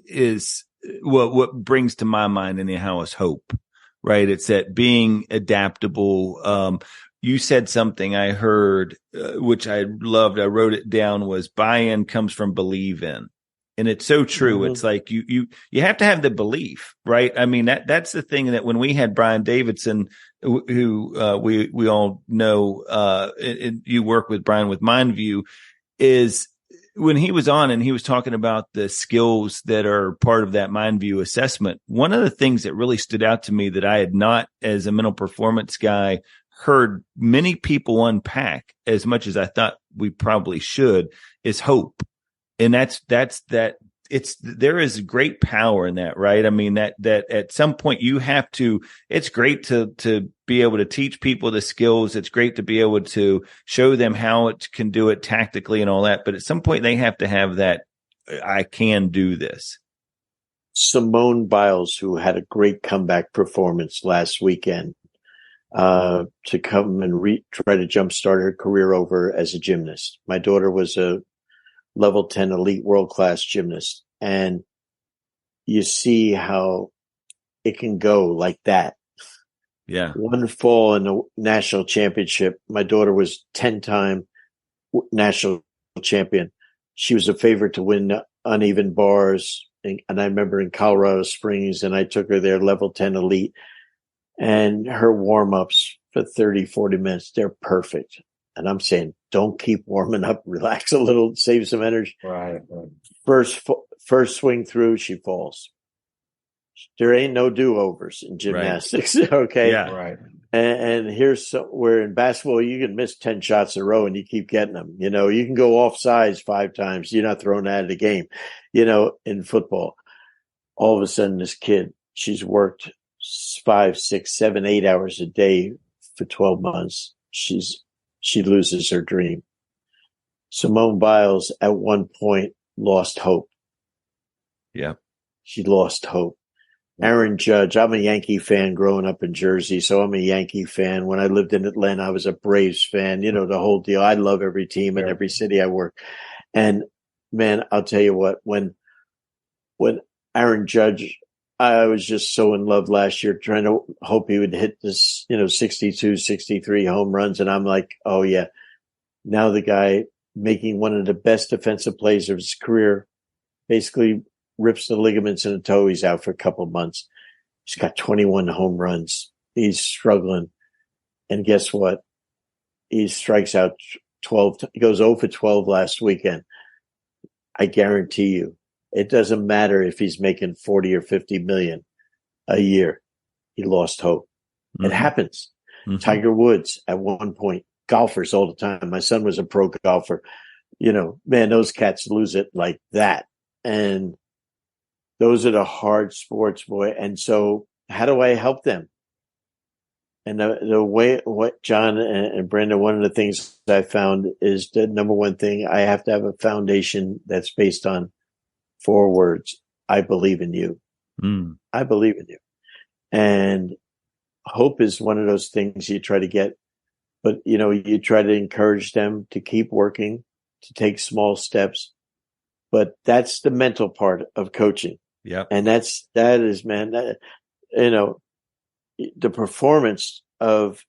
is what brings to my mind anyhow is hope, right? It's that being adaptable. You said something I heard, which I loved. I wrote it down, was buy-in comes from believe in. And it's so true. Mm-hmm. It's like you have to have the belief, right? I mean, that's the thing that when we had Brian Davidson, who we all know, and you work with Brian with MindView, is when he was on and he was talking about the skills that are part of that MindView assessment. One of the things that really stood out to me that I had not, as a mental performance guy, heard many people unpack as much as I thought we probably should is hope. And that's there is great power in that, right? I mean, that at some point you have to, it's great to be able to teach people the skills. It's great to be able to show them how it can do it tactically and all that. But at some point they have to have that, I can do this. Simone Biles, who had a great comeback performance last weekend, to come and try to jumpstart her career over as a gymnast. My daughter was a level 10 elite world-class gymnast. And you see how it can go like that. Yeah. One fall in the national championship. My daughter was 10-time national champion. She was a favorite to win uneven bars and I remember in Colorado Springs, and I took her there, level 10 elite, and her warm-ups for 30, 40 minutes, they're perfect. And I'm saying, don't keep warming up, relax a little, save some energy. Right. First swing through, she falls. There ain't no do-overs in gymnastics. Right. Okay. Yeah. Right. And here's where in basketball, you can miss 10 shots in a row and you keep getting them. You know, you can go off sides 5 times. You're not thrown out of the game. You know, in football, all of a sudden this kid, she's worked 5, 6, 7, 8 hours a day for 12 months. She loses her dream. Simone Biles at one point lost hope. Yeah. She lost hope. Aaron Judge, I'm a Yankee fan growing up in Jersey, so I'm a Yankee fan. When I lived in Atlanta, I was a Braves fan, you know, the whole deal. I love every team in every city I work. And man, I'll tell you what, when Aaron Judge, I was just so in love last year, trying to hope he would hit this, you know, 62, 63 home runs. And I'm like, oh yeah, now the guy making one of the best defensive plays of his career, basically rips the ligaments in the toe. He's out for a couple of months. He's got 21 home runs. He's struggling. And guess what? He strikes out 12. He goes 0 for 12 last weekend. I guarantee you, it doesn't matter if he's making 40 or 50 million a year. He lost hope. Mm-hmm. It happens. Mm-hmm. Tiger Woods at one point, golfers all the time. My son was a pro golfer. You know, man, those cats lose it like that. And those are the hard sports, boy. And so how do I help them? And the way, what John and Brendan, one of the things I found is the number one thing, I have to have a foundation that's based on 4 words. I believe in you. Mm. I believe in you. And hope is one of those things you try to get, but you know, you try to encourage them to keep working, to take small steps. But that's the mental part of coaching. Yeah. And that is, man, you know, the performance of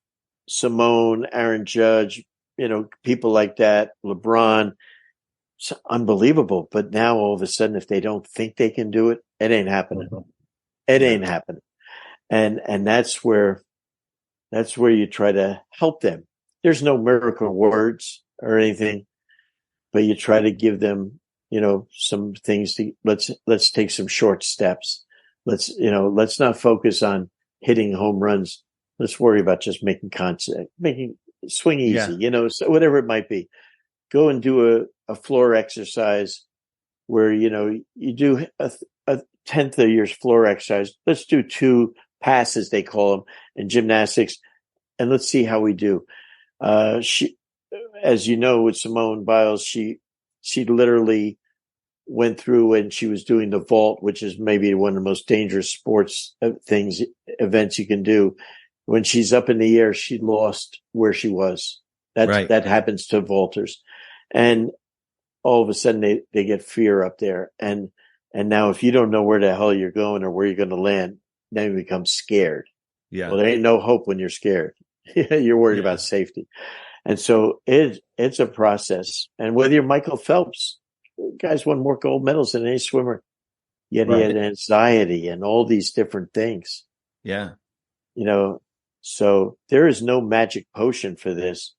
Simone, Aaron Judge, you know, people like that, LeBron, it's unbelievable. But now all of a sudden, if they don't think they can do it, it ain't happening. It ain't happening. And that's where you try to help them. There's no miracle words or anything, but you try to give them, you know, some things to, let's take some short steps. Let's not focus on hitting home runs. Let's worry about just making contact, making swing easy, you know, so whatever it might be. Go and do a floor exercise where, you know, you do a tenth of your floor exercise. Let's do 2 passes, they call them, in gymnastics, and let's see how we do. She, as you know, with Simone Biles, she literally went through and she was doing the vault, which is maybe one of the most dangerous sports events you can do. When she's up in the air, she lost where she was. That happens to vaulters. And all of a sudden they get fear up there. And now if you don't know where the hell you're going or where you're going to land, then you become scared. Yeah. Well, there ain't no hope when you're scared. You're worried about safety. And so it's a process. And whether you're Michael Phelps, guys won more gold medals than any swimmer, yet he had anxiety and all these different things. Yeah. You know, so there is no magic potion for this,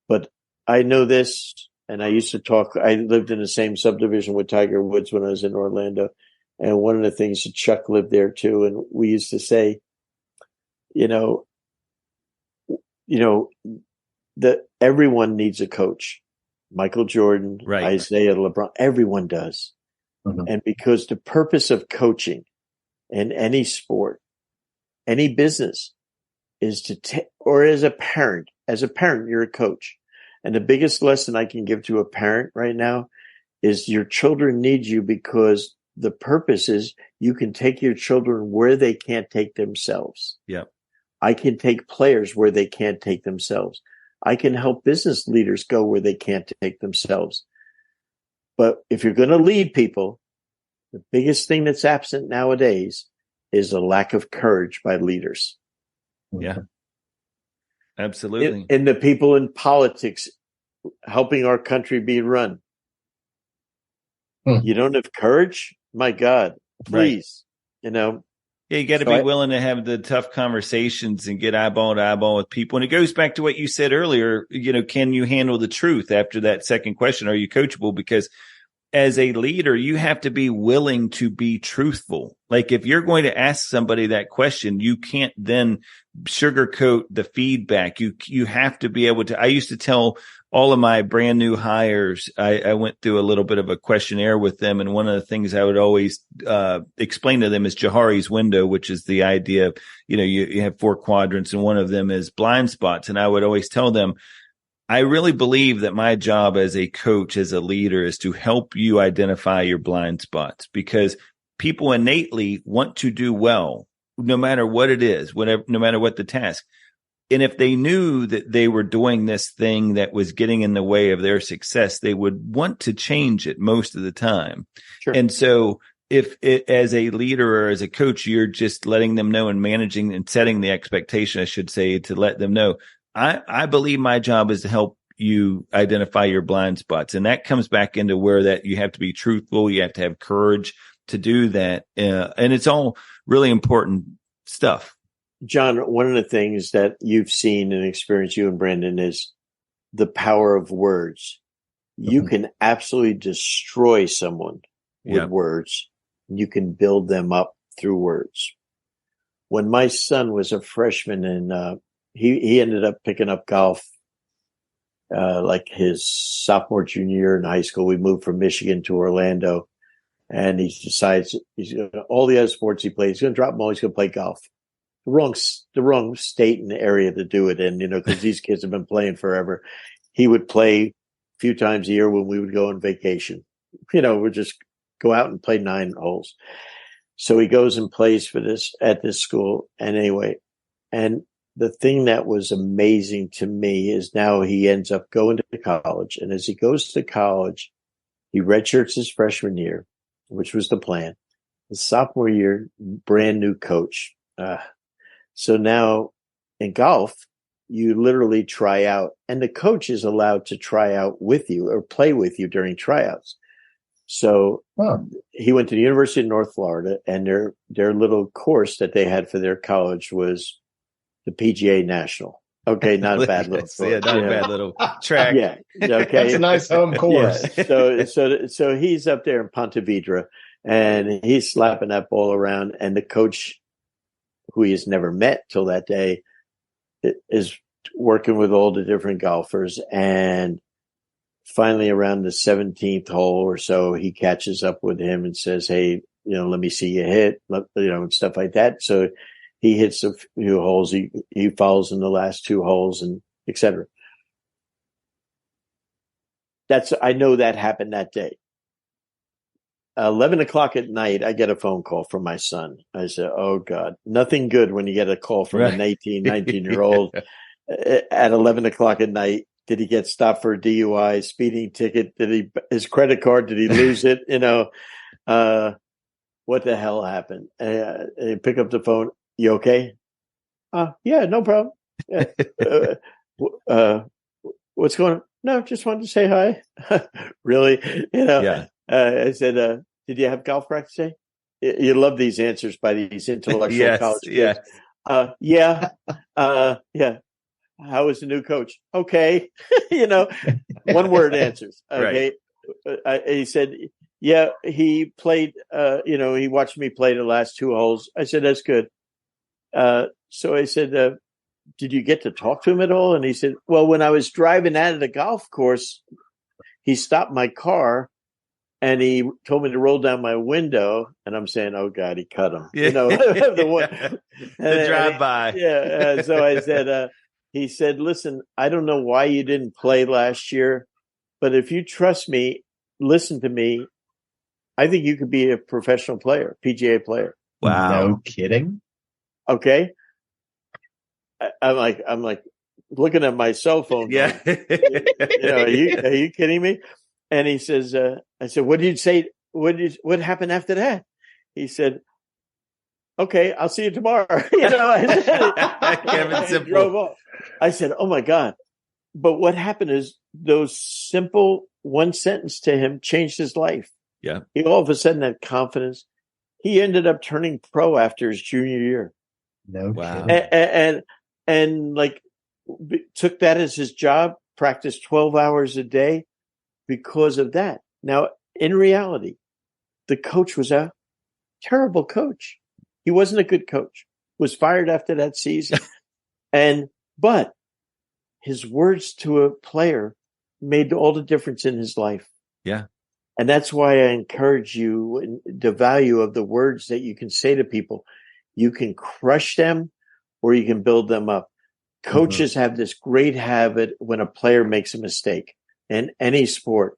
but I know this. And I used to talk, I lived in the same subdivision with Tiger Woods when I was in Orlando. And one of the things that Chuck lived there too. And we used to say, that everyone needs a coach. Michael Jordan, Isaiah, LeBron, everyone does. Mm-hmm. And because the purpose of coaching in any sport, any business is to or as a parent, you're a coach. And the biggest lesson I can give to a parent right now is your children need you, because the purpose is you can take your children where they can't take themselves. Yeah. I can take players where they can't take themselves. I can help business leaders go where they can't take themselves. But if you're going to lead people, the biggest thing that's absent nowadays is a lack of courage by leaders. Yeah. Absolutely. And the people in politics helping our country be run. You don't have courage? my God, please, Yeah, you got to be willing to have the tough conversations and get eyeball to eyeball with people. And it goes back to what you said earlier, can you handle the truth after that second question? Are you coachable? Because as a leader, you have to be willing to be truthful. Like if you're going to ask somebody that question, you can't then sugarcoat the feedback. You have to be able to. I used to tell all of my brand new hires, I went through a little bit of a questionnaire with them. And one of the things I would always explain to them is Johari's window, which is the idea of, you have 4 quadrants and one of them is blind spots. And I would always tell them, I really believe that my job as a coach, as a leader, is to help you identify your blind spots, because people innately want to do well, no matter what it is, no matter what the task. And if they knew that they were doing this thing that was getting in the way of their success, they would want to change it most of the time. Sure. And so if as a leader or as a coach, you're just letting them know and managing and setting the expectation, I should say, to let them know, I believe my job is to help you identify your blind spots. And that comes back into where that you have to be truthful. You have to have courage to do that. And it's all really important stuff. John, one of the things that you've seen and experienced, you and Brandon, is the power of words. You can absolutely destroy someone with words. You can build them up through words. When my son was a freshman and he ended up picking up golf like his sophomore, junior year in high school. We moved from Michigan to Orlando, and he decides all the other sports he plays, he's going to drop them all. He's going to play golf. The wrong state and area to do it in, because these kids have been playing forever. He would play a few times a year when we would go on vacation. We'd just go out and play 9 holes. So he goes and plays at this school. And anyway, and the thing that was amazing to me is now he ends up going to college. And as he goes to college, he redshirts his freshman year, which was the plan. His sophomore year, brand new coach. So now in golf, you literally try out, and the coach is allowed to try out with you or play with you during tryouts. So he went to the University of North Florida, and their little course that they had for their college was the PGA National. Okay, not a bad little course. Not a bad little track. Yeah, okay. That's a nice home course. Yeah. So he's up there in Ponte Vedra, and he's slapping that ball around, and the coach, who he has never met till that day, is working with all the different golfers. And finally, around the 17th hole or so, he catches up with him and says, "Hey, let me see you hit," and stuff like that. So he hits a few holes. He follows in the last 2 holes, and et cetera. I know that happened that day. 11 o'clock at night, I get a phone call from my son. I said, "Oh God, nothing good when you get a call from an 18, 19-year-old at 11 o'clock at night. Did he get stopped for a DUI, speeding ticket? His credit card, did he lose it? What the hell happened?" And pick up the phone. "You okay?" "Yeah, no problem." "Yeah. What's going on?" "No, just wanted to say hi." "Really?" Yeah. I said, "Did you have golf practice today?" You love these answers by these intellectual college kids. Yeah. Yeah. "How was the new coach?" "Okay." 1 word answers. Okay. Right. He said, "Yeah, he played, he watched me play the last 2 holes." I said, "That's good." So I said, "Did you get to talk to him at all?" And he said, "Well, when I was driving out of the golf course, he stopped my car and he told me to roll down my window." And I'm saying, "Oh God, he cut him." Yeah. The drive-by. Yeah. So I said, he said, "Listen, I don't know why you didn't play last year, but if you trust me, listen to me. I think you could be a professional player, PGA player." Wow. No kidding. Okay. I'm like looking at my cell phone. Yeah. Are you kidding me? And he says, I said, "What did you say? What happened after that?" He said, "Okay, I'll see you tomorrow." Kevin Simple. Drove off. I said, "Oh my God." But what happened is those simple 1 sentence to him changed his life. Yeah. He all of a sudden had confidence. He ended up turning pro after his junior year. No Wow. kidding. And like took that as his job, practiced 12 hours a day because of that. Now, in reality, the coach was a terrible coach. He wasn't a good coach. Was fired after that season. But his words to a player made all the difference in his life. Yeah. And that's why I encourage you, the value of the words that you can say to people. You can crush them or you can build them up. Coaches have this great habit when a player makes a mistake in any sport.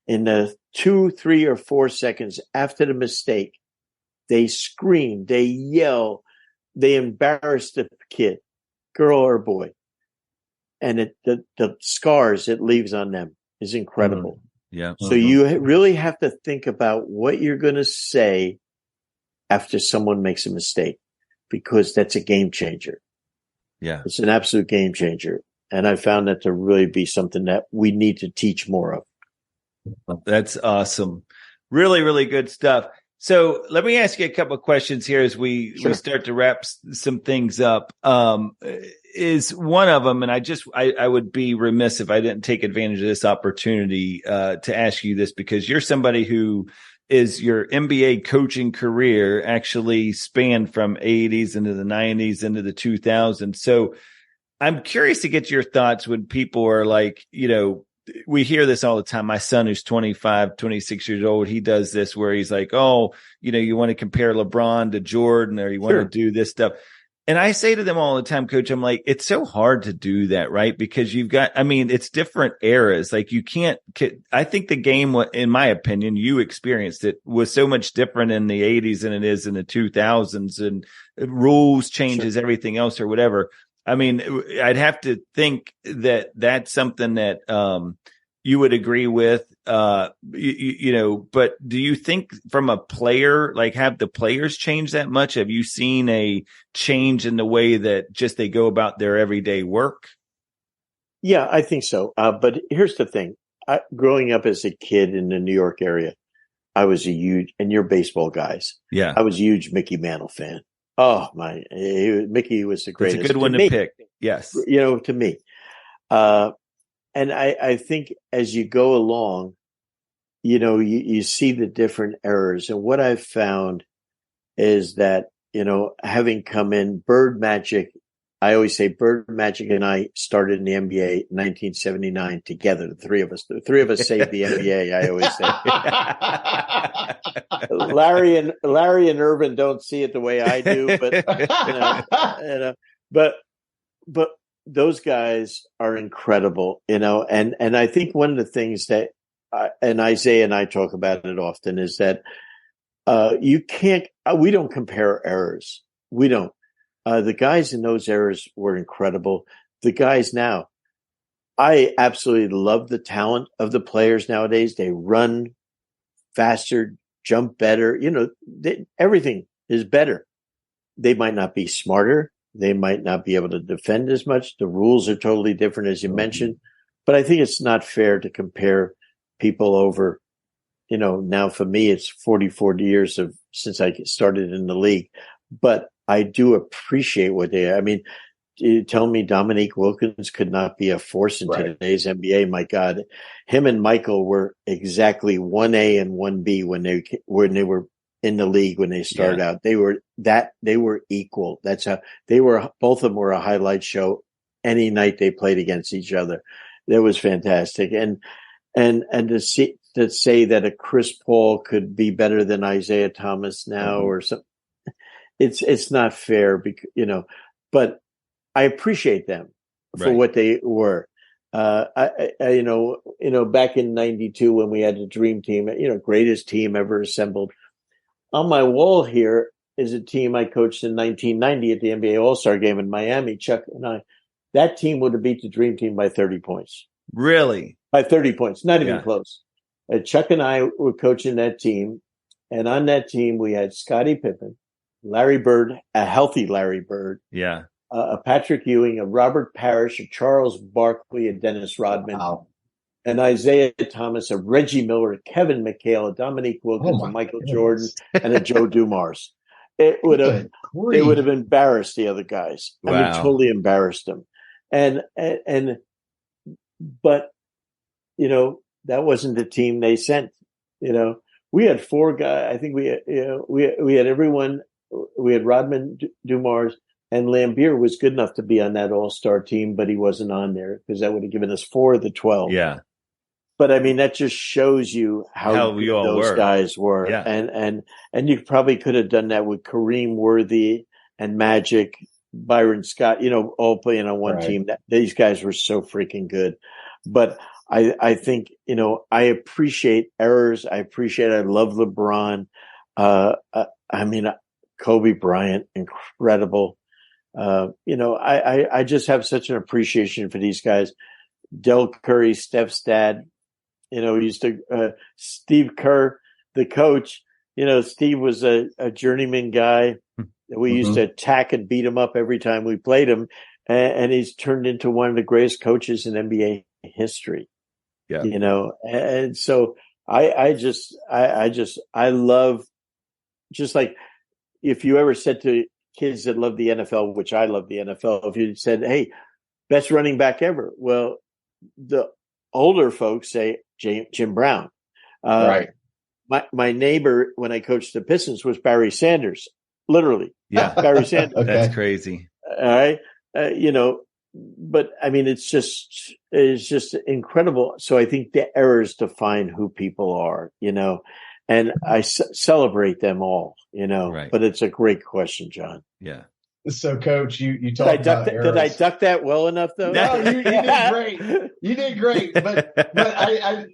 In the 2, 3, or 4 seconds after the mistake, they scream, they yell, they embarrass the kid, girl or boy. And the scars it leaves on them is incredible. Yeah. So you really have to think about what you're going to say after someone makes a mistake, because that's a game changer. Yeah. It's an absolute game changer. And I found that to really be something that we need to teach more of. That's awesome. Really, really good stuff. So let me ask you a couple of questions here as we start to wrap some things up. Is one of them, and I would be remiss if I didn't take advantage of this opportunity to ask you this, because you're somebody who is your NBA coaching career actually spanned from 80s into the 90s into the 2000s. So I'm curious to get your thoughts when people are like, we hear this all the time. My son, who's 25, 26 years old, he does this where he's like, oh, you want to compare LeBron to Jordan, or you want to do this stuff. And I say to them all the time, Coach, I'm like, it's so hard to do that, right? Because it's different eras. Like I think the game, in my opinion, you experienced it, was so much different in the 80s than it is in the 2000s, and rules changes, everything else or whatever. I mean, I'd have to think that that's something that you would agree with, but do you think from a player, like, have the players changed that much? Have you seen a change in the way that just they go about their everyday work? Yeah, I think so. But here's the thing. Growing up as a kid in the New York area, I was and you're baseball guys. Yeah. I was a huge Mickey Mantle fan. Oh Mickey was the greatest. It's a good one to pick. Yes. To me. And I think as you go along, you see the different errors. And what I've found is that, having come in Bird Magic, I always say Bird Magic and I started in the NBA in 1979 together. The three of us saved the NBA. I always say Larry and Irvin don't see it the way I do, but those guys are incredible, and I think one of the things that, and Isaiah and I talk about it often, is that we don't compare errors. We don't. The guys in those eras were incredible. The guys now, I absolutely love the talent of the players nowadays. They run faster, jump better. Everything is better. They might not be smarter. They might not be able to defend as much. The rules are totally different, as you mentioned. But I think it's not fair to compare people over, now for me, it's 44 years since I started in the league. But I do appreciate what you tell me Dominique Wilkins could not be a force in today's NBA. My God, him and Michael were exactly 1A and 1B when they were in the league when they started out. They were equal. That's how they were. Both of them were a highlight show any night they played against each other. That was fantastic. And to say that a Chris Paul could be better than Isaiah Thomas now or something, it's not fair, because, but I appreciate them for what they were. Back in '92 when we had the Dream Team, greatest team ever assembled. On my wall here is a team I coached in 1990 at the NBA All-Star Game in Miami. Chuck and I, that team would have beat the Dream Team by 30 points. Really? By 30 points, not even close. Chuck and I were coaching that team, and on that team we had Scottie Pippen, Larry Bird, a healthy Larry Bird, a Patrick Ewing, a Robert Parrish, a Charles Barkley, a Dennis Rodman. Wow. and Isaiah Thomas, a Reggie Miller, a Kevin McHale, a Dominique Wilkins, a Michael Jordan, and a Joe Dumars. It would have embarrassed the other guys. Wow. I mean, totally embarrassed them. But that wasn't the team they sent. We had 4 guys. I think we had everyone. We had Rodman, Dumars, and Lambier was good enough to be on that all-star team, but he wasn't on there because that would have given us 4 of the 12. Yeah. But I mean, that just shows you how we all those guys were. Yeah. And you probably could have done that with Kareem Worthy and Magic, Byron Scott, all playing on one team. These guys were so freaking good. But I think, I appreciate errors. I love LeBron. I mean, Kobe Bryant, incredible. I just have such an appreciation for these guys. Del Curry, Steph's dad, used to, Steve Kerr, the coach, Steve was a journeyman guy. We used to attack and beat him up every time we played him. And he's turned into one of the greatest coaches in NBA history. Yeah. And so I love, just like if you ever said to kids that love the NFL, which I love the NFL, if you said, hey, best running back ever. Well, the older folks say Jim Brown. Right. My neighbor, when I coached the Pistons, was Barry Sanders. Literally. Yeah. Barry Sanders. Okay. That's crazy. All right. But I mean, it's just incredible. So I think the errors define who people are, and I celebrate them all, right. But it's a great question, John. Yeah. So, Coach, you talked about errors. Did I duck that well enough, though? No, you did great. You did great. But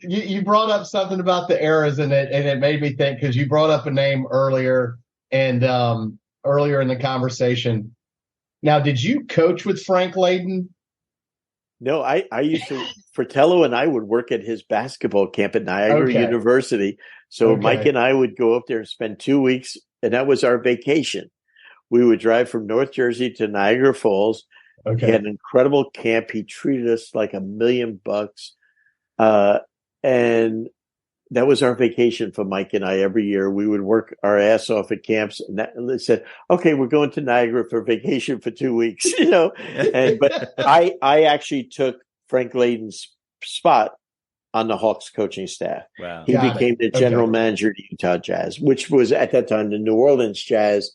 you brought up something about the errors, and it made me think, because you brought up a name earlier and earlier in the conversation. Now, did you coach with Frank Layden? No, I used to. Fratello and I would work at his basketball camp at Niagara University. So Mike and I would go up there and spend 2 weeks, and that was our vacation. We would drive from North Jersey to Niagara Falls. Okay. He had an incredible camp. He treated us like $1 million. And that was our vacation for Mike and I every year. We would work our ass off at camps, and they said, okay, we're going to Niagara for vacation for 2 weeks, but I actually took Frank Layden's spot on the Hawks coaching staff. Wow. He became the general manager of the Utah Jazz, which was at that time the New Orleans Jazz.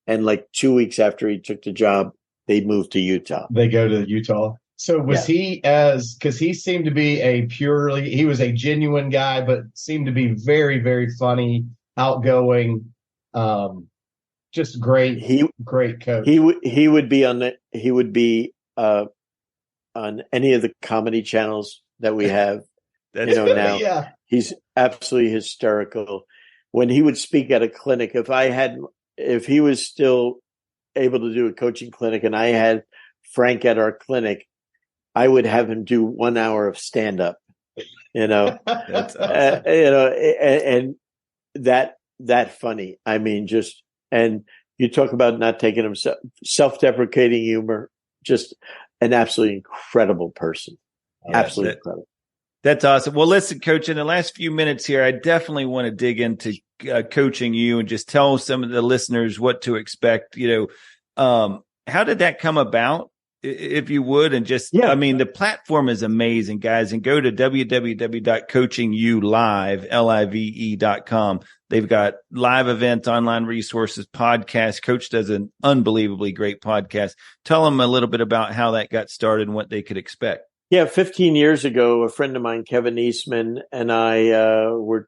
And like 2 weeks after he took the job, they moved to Utah. They go to Utah. So was he because he seemed to be he was a genuine guy, but seemed to be very, very funny, outgoing, just great, great coach. He would be on any of the comedy channels that we have. Now. Yeah. He's absolutely hysterical. When he would speak at a clinic, if he was still able to do a coaching clinic and I had Frank at our clinic, I would have him do 1 hour of stand up, That's awesome. And that funny. I mean, and you talk about not taking him self-deprecating humor, just an absolutely incredible person. Absolutely incredible. That's awesome. Well, listen, Coach, in the last few minutes here, I definitely want to dig into coaching you and just tell some of the listeners what to expect. How did that come about, if you would? And I mean, the platform is amazing, guys. And go to www.coachingyoulive.com. They've got live events, online resources, podcasts. Coach does an unbelievably great podcast. Tell them a little bit about how that got started and what they could expect. Yeah, 15 years ago, a friend of mine, Kevin Eastman, and I were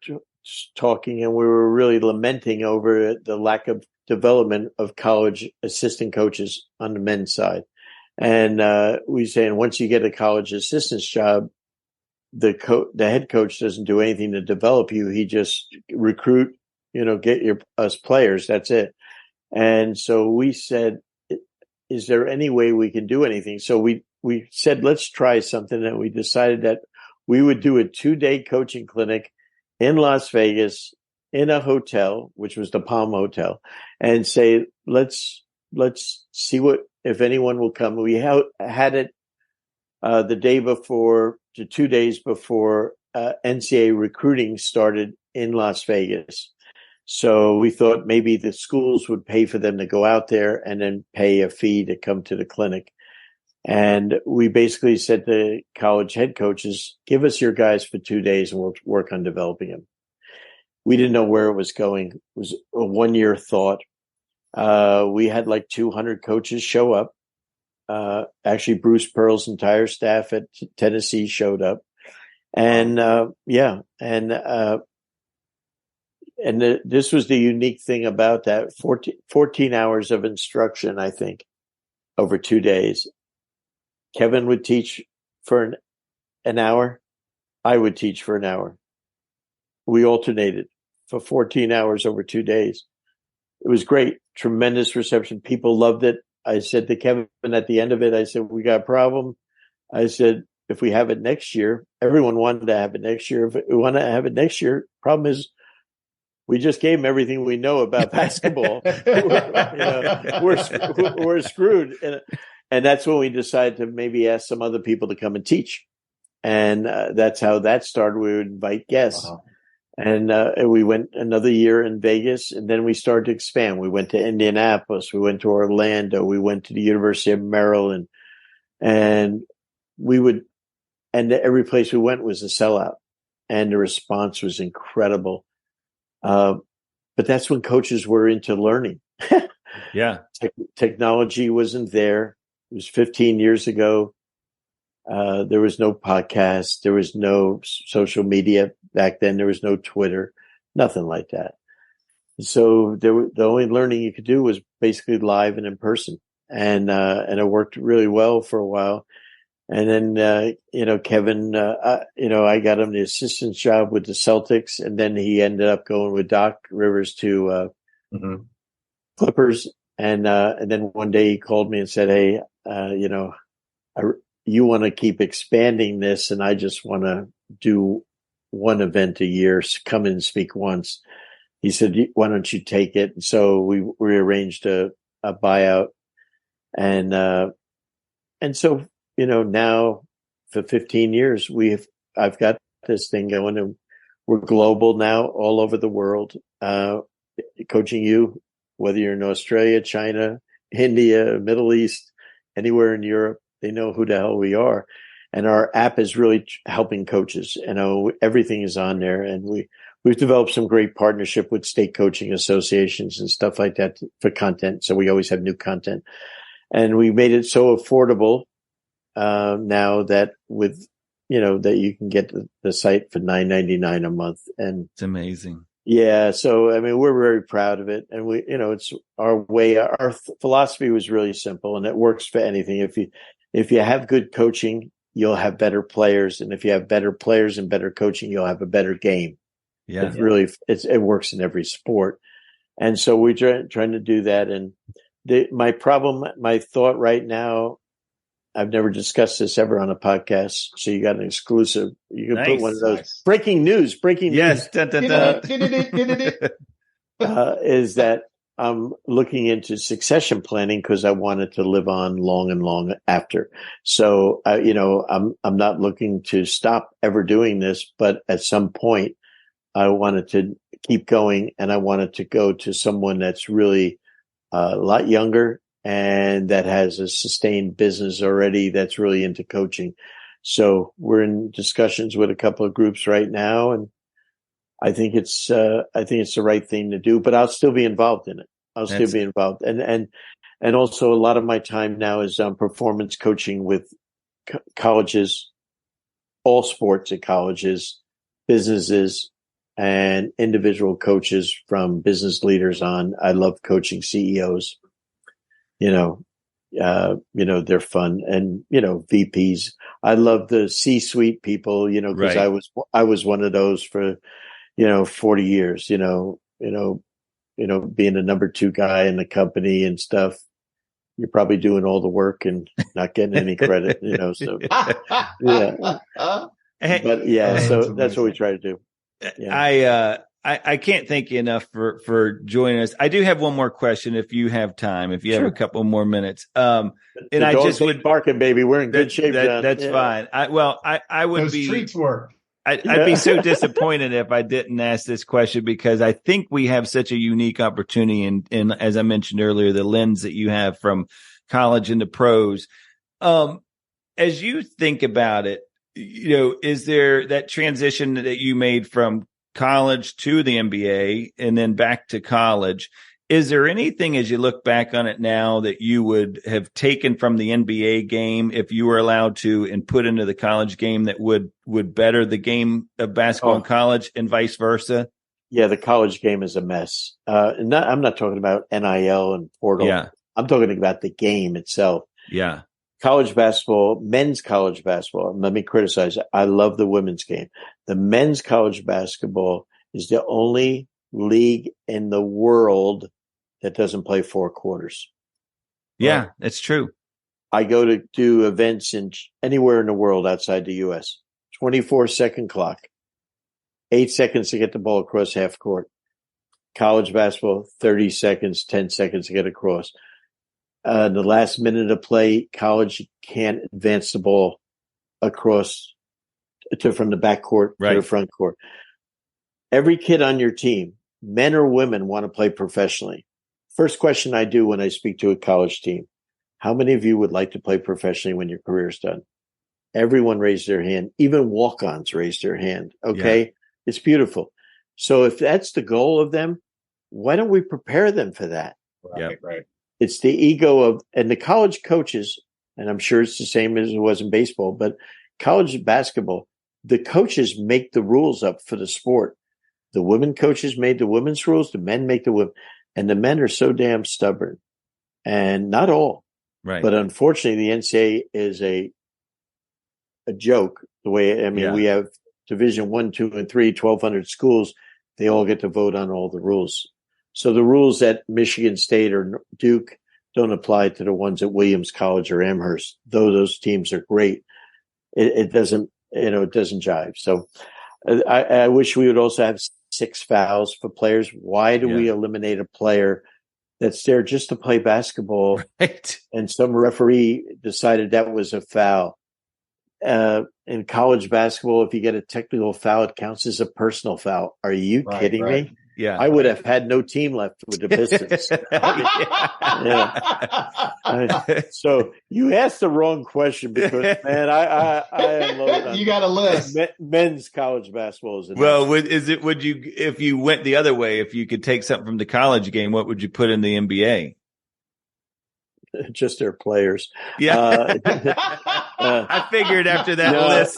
talking, and we were really lamenting over the lack of development of college assistant coaches on the men's side. And we saying once you get a college assistant's job, the head coach doesn't do anything to develop you. He just recruit, get us players. That's it. And so we said, is there any way we can do anything? So we said, let's try something. And we decided that we would do a 2-day coaching clinic in Las Vegas in a hotel, which was the Palm Hotel, and say, let's see if anyone will come. We had it the day before to 2 days before NCAA recruiting started in Las Vegas. So we thought maybe the schools would pay for them to go out there and then pay a fee to come to the clinic. And we basically said to college head coaches, give us your guys for 2 days and we'll work on developing them. We didn't know where it was going. It was a 1-year thought. We had like 200 coaches show up. Actually, Bruce Pearl's entire staff at Tennessee showed up. And this was the unique thing about that 14 hours of instruction, I think, over 2 days. Kevin would teach for an hour. I would teach for an hour. We alternated for 14 hours over 2 days. It was great. Tremendous reception. People loved it. I said to Kevin at the end of it, I said, we got a problem. I said, if we have it next year, everyone wanted to have it next year. If we want to have it next year, problem is we just gave them everything we know about basketball. We're screwed. And that's when we decided to maybe ask some other people to come and teach. And that's how that started. We would invite guests. Uh-huh. And we went another year in Vegas, and then we started to expand. We went to Indianapolis. We went to Orlando. We went to the University of Maryland. And every place we went was a sellout. And the response was incredible. But that's when coaches were into learning. Yeah. Technology wasn't there. It was 15 years ago. There was no podcast. There was no social media back then. There was no Twitter, nothing like that. So the only learning you could do was basically live and in person. And it worked really well for a while. And then, Kevin, I got him the assistant's job with the Celtics, and then he ended up going with Doc Rivers to Clippers. And then one day he called me and said, hey, you want to keep expanding this, and I just want to do one event a year, come in and speak once. He said, why don't you take it? And so we arranged a buyout. And so, now for 15 years, I've got this thing going, and we're global now, all over the world, coaching you, whether you're in Australia, China, India, Middle East, anywhere in Europe. They know who the hell we are. And our app is really helping coaches. Everything is on there. And we've developed some great partnership with state coaching associations and stuff like that for content. So we always have new content. And we made it so affordable now that that you can get the site for $9.99 a month. And it's amazing. Yeah. So, we're very proud of it. And it's our way. Our philosophy was really simple, and it works for anything. If you have good coaching, you'll have better players. And if you have better players and better coaching, you'll have a better game. Yeah. It works in every sport. And so we're trying to do that. And my thought right now, I've never discussed this ever on a podcast. So you got an exclusive. You can put one of those breaking news. Yes. Is that I'm looking into succession planning because I wanted to live on long and long after. So, I'm not looking to stop ever doing this, but at some point I wanted to keep going, and I wanted to go to someone that's really a lot younger and that has a sustained business already that's really into coaching. So we're in discussions with a couple of groups right now, and I think it's the right thing to do, but I'll still be involved in it. And also a lot of my time now is performance coaching with colleges, all sports at colleges, businesses, and individual coaches from business leaders on. I love coaching CEOs. They're fun, and VPs. I love the C-suite people, because right. I was one of those for 40 years, being a number 2 guy in the company and stuff. You're probably doing all the work and not getting any credit, so yeah. But yeah, so that's what we try to do. Yeah. I can't thank you enough for joining us. I do have one more question if you have time, if you have a couple more minutes. And the I just would barking, baby. We're in good shape, John. That's fine. I would Those treats work. I'd be so disappointed if I didn't ask this question, because I think we have such a unique opportunity in as I mentioned earlier, the lens that you have from college into pros. As you think about it, is there that transition that you made from college to the NBA and then back to college? Is there anything, as you look back on it now, that you would have taken from the NBA game if you were allowed to and put into the college game that would better the game of basketball in college and vice versa? Yeah, the college game is a mess. I'm not talking about NIL and portal. Yeah. I'm talking about the game itself. Yeah. College basketball, men's college basketball. Let me criticize it. I love the women's game. The men's college basketball is the only league in the world that doesn't play 4 quarters. Yeah, right? that's true. I go to do events anywhere in the world outside the U.S. 24-second clock, 8 seconds to get the ball across half court. College basketball, 30 seconds, 10 seconds to get across. The last minute of play, college can't advance the ball across from the back court to the front court. Every kid on your team, men or women, want to play professionally. First question I do when I speak to a college team: how many of you would like to play professionally when your career is done? Everyone raised their hand. Even walk-ons raised their hand. Okay. Yeah. It's beautiful. So if that's the goal of them, why don't we prepare them for that? Right. It's the ego and the college coaches, and I'm sure it's the same as it was in baseball, but college basketball, the coaches make the rules up for the sport. The women coaches made the women's rules, the men make the women, and the men are so damn stubborn. And not all. Right. But unfortunately, the NCAA is a joke. The way, we have Division 1, 2, and 3, 1,200 schools. They all get to vote on all the rules. So the rules at Michigan State or Duke don't apply to the ones at Williams College or Amherst, though those teams are great. It doesn't jive. So I wish we would also have 6 fouls for players. Why do we eliminate a player that's there just to play basketball? Right. And some referee decided that was a foul. In college basketball, if you get a technical foul, it counts as a personal foul. Are you kidding me? Yeah. I would have had no team left with the Pistons. So you asked the wrong question because, man, I am low. You got a list. Men's college basketball is if you went the other way, if you could take something from the college game, what would you put in the NBA? Just their players. Yeah. I figured after that list.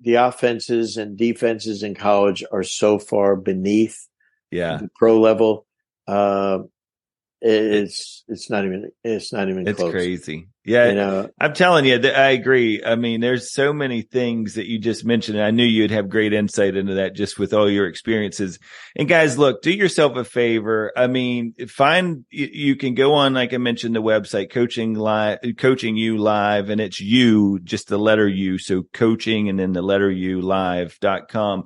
The offenses and defenses in college are so far beneath the pro level. It's not even close. It's crazy. Yeah. I'm telling you that I agree. I mean, there's so many things that you just mentioned. And I knew you'd have great insight into that just with all your experiences. And guys, look, do yourself a favor. I mean, you can go on, like I mentioned, the website, Coaching You Live, and it's you, just the letter U. So coaching and then the letter U live.com.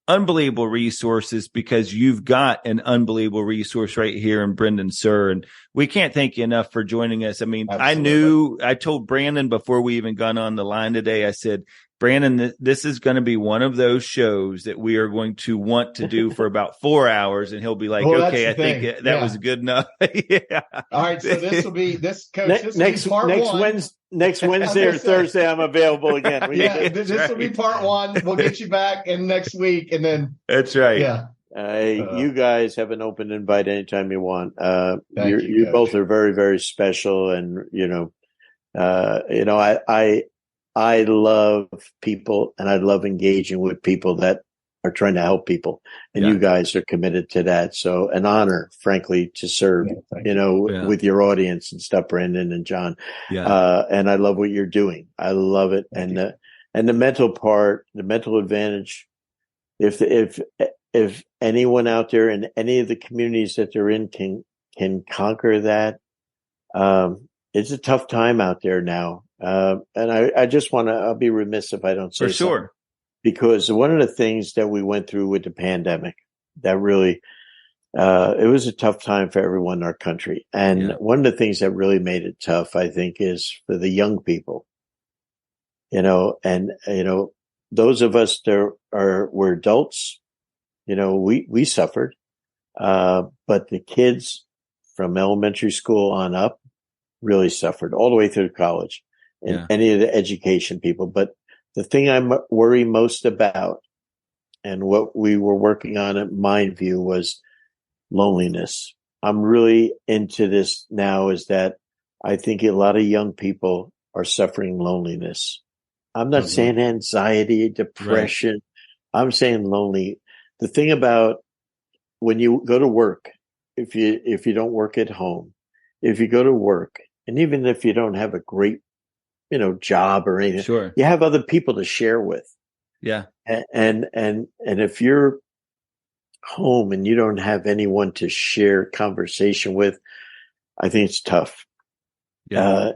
Unbelievable resources, because you've got an unbelievable resource right here in Brendan Suhr, and we can't thank you enough for joining us. I mean, absolutely. I told Brandon before we even got on the line today, I said, Brandon, this is going to be one of those shows that we are going to want to do for about 4 hours, and he'll be like, okay, I think that was good enough. Yeah. All right. So this will be part one. Next Wednesday or Thursday, I'm available again. This will be part one. We'll get you back in next week, and then that's right. Yeah. You guys have an open invite anytime you want. You both are very, very special, and I love people, and I love engaging with people that are trying to help people, and you guys are committed to that. So an honor, frankly, to serve, with your audience and stuff, Brandon and John. Yeah. And I love what you're doing. I love it. And the mental part, the mental advantage, if anyone out there in any of the communities that they're in can conquer that, it's a tough time out there now. And I just I'll be remiss if I don't say for sure. because one of the things that we went through with the pandemic that really, it was a tough time for everyone in our country. And one of the things that really made it tough, I think, is for the young people, those of us that were adults, we suffered. But the kids from elementary school on up really suffered all the way through college and any of the education people. But the thing I worry most about and what we were working on at Mindview was loneliness. I'm really into this now is that I think a lot of young people are suffering loneliness. I'm not saying anxiety, depression. Right. I'm saying lonely. The thing about when you go to work, if you don't work at home, if you go to work, and even if you don't have a great, job or anything, you have other people to share with. Yeah. And if you're home and you don't have anyone to share conversation with, I think it's tough. Yeah.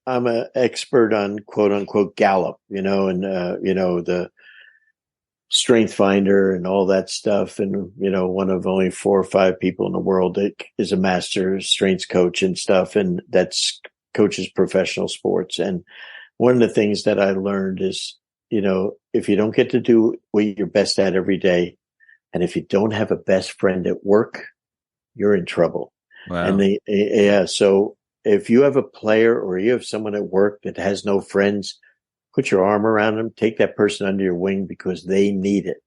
I'm an expert on quote unquote Gallup, and the Strength Finder and all that stuff. And, one of only 4 or 5 people in the world that is a master strengths coach and stuff. And that's coaches professional sports. And one of the things that I learned is, if you don't get to do what you're best at every day, and if you don't have a best friend at work, you're in trouble. Wow. And so if you have a player or you have someone at work that has no friends, put your arm around them, take that person under your wing because they need it.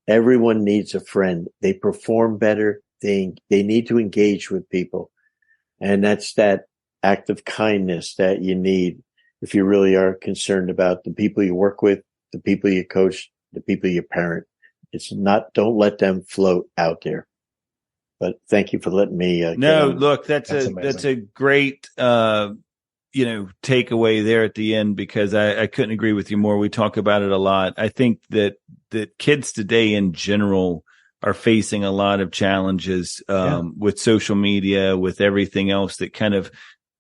Everyone needs a friend. They perform better. They need to engage with people. And that's that act of kindness that you need if you really are concerned about the people you work with, the people you coach, the people you parent. Don't let them float out there. But thank you for letting me. Look, that's a great, takeaway there at the end, because I couldn't agree with you more. We talk about it a lot. I think that kids today in general are facing a lot of challenges, with social media, with everything else that kind of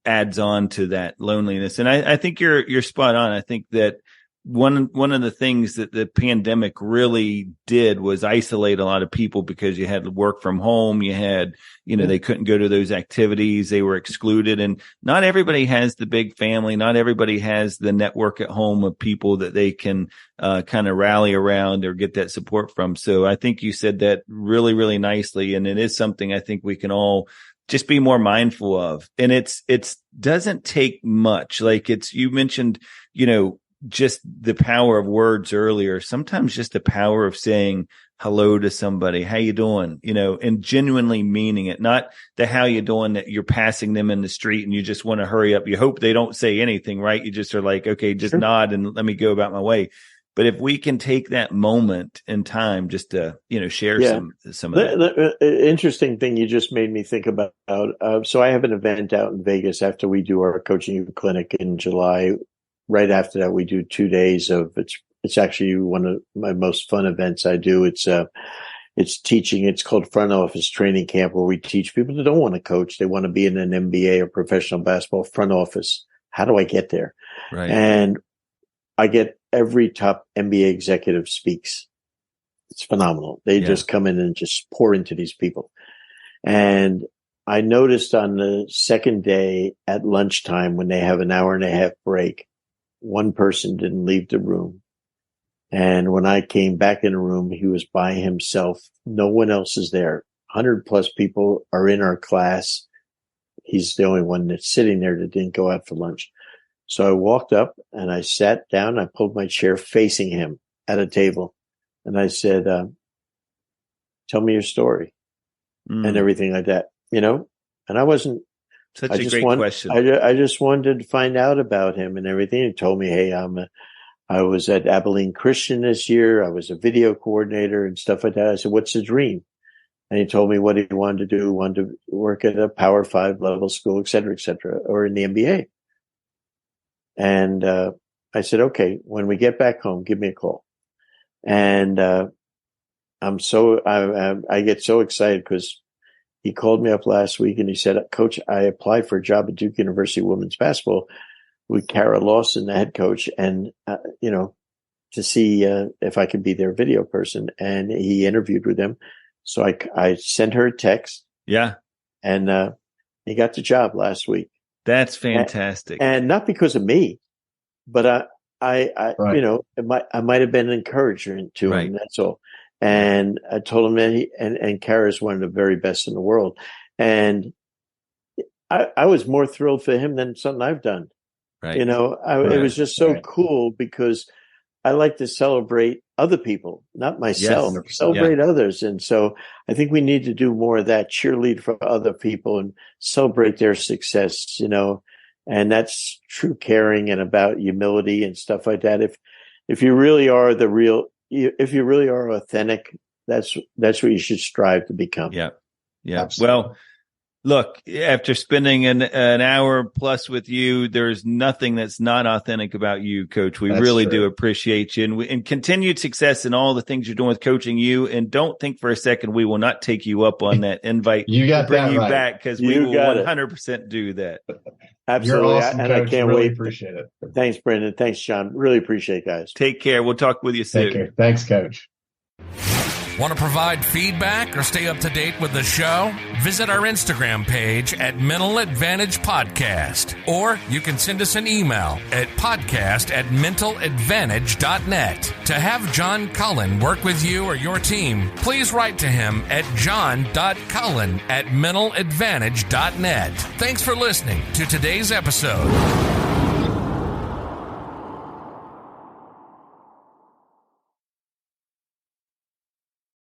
adds on to that loneliness. And I think you're spot on. I think that one of the things that the pandemic really did was isolate a lot of people, because you had to work from home. You had, they couldn't go to those activities. They were excluded, and not everybody has the big family. Not everybody has the network at home of people that they can kind of rally around or get that support from. So I think you said that really, really nicely. And it is something I think we can all just be more mindful of. And it's doesn't take much. Like you mentioned, just the power of words earlier. Sometimes just the power of saying hello to somebody. How you doing? And genuinely meaning it, not the how you doing that you're passing them in the street and you just want to hurry up. You hope they don't say anything, right? You just are like, okay, just nod and let me go about my way. But if we can take that moment in time just to, share some of that. The interesting thing you just made me think about. So I have an event out in Vegas after we do our coaching clinic in July. Right after that, we do 2 days of it's actually one of my most fun events I do. It's teaching. It's called Front Office Training Camp, where we teach people that don't want to coach. They want to be in an NBA or professional basketball front office. How do I get there? Right. And I get every top NBA executive speaks. It's phenomenal. They just come in and just pour into these people. And I noticed on the second day at lunchtime, when they have an hour and a half break, one person didn't leave the room. And when I came back in the room, he was by himself. No one else is there. 100 plus people are in our class. He's the only one that's sitting there that didn't go out for lunch. So I walked up and I sat down. I pulled my chair facing him at a table. And I said, tell me your story and everything like that, and I wasn't, Such a great question. I just wanted to find out about him and everything. He told me, hey, I was at Abilene Christian this year. I was a video coordinator and stuff like that. I said, what's the dream? And he told me what he wanted to do. He wanted to work at a Power 5 level school, et cetera, or in the NBA. And I said, okay, when we get back home, give me a call. And I get so excited because he called me up last week and he said, Coach, I applied for a job at Duke University women's basketball with Kara Lawson, the head coach. And, to see if I could be their video person. And he interviewed with them. So I sent her a text. Yeah. And he got the job last week. That's fantastic. And not because of me, but I Right. you know, I might have been an encouragement to him. That's all. And I told him that and Kara's one of the very best in the world. And I was more thrilled for him than something I've done. Right. You know, it was just so cool because I like to celebrate other people, not myself, celebrate others. And so I think we need to do more of that, cheerlead for other people and celebrate their success, you know, and that's true caring and about humility and stuff like that. If you really are if you really are authentic, that's what you should strive to become. Yeah. Yeah. Absolutely. Well, look, after spending an hour plus with you, there's nothing that's not authentic about you, Coach. We really do appreciate you, and continued success in all the things you're doing with coaching you. And don't think for a second we will not take you up on that invite. You got to bring that you right. back because we will 100% do that. Absolutely. You're awesome, and Coach. I can't really wait. Appreciate it. Thanks, Brendan. Thanks, John. Really appreciate it, guys. Take care. We'll talk with you soon. Take care. Thanks, Coach. Want to provide feedback or stay up to date with the show? Visit our Instagram page at Mental Advantage Podcast, or you can send us an email at podcast@mentaladvantage.net. To have John Cullen work with you or your team, please write to him at john.cullen@mentaladvantage.net. Thanks for listening to today's episode.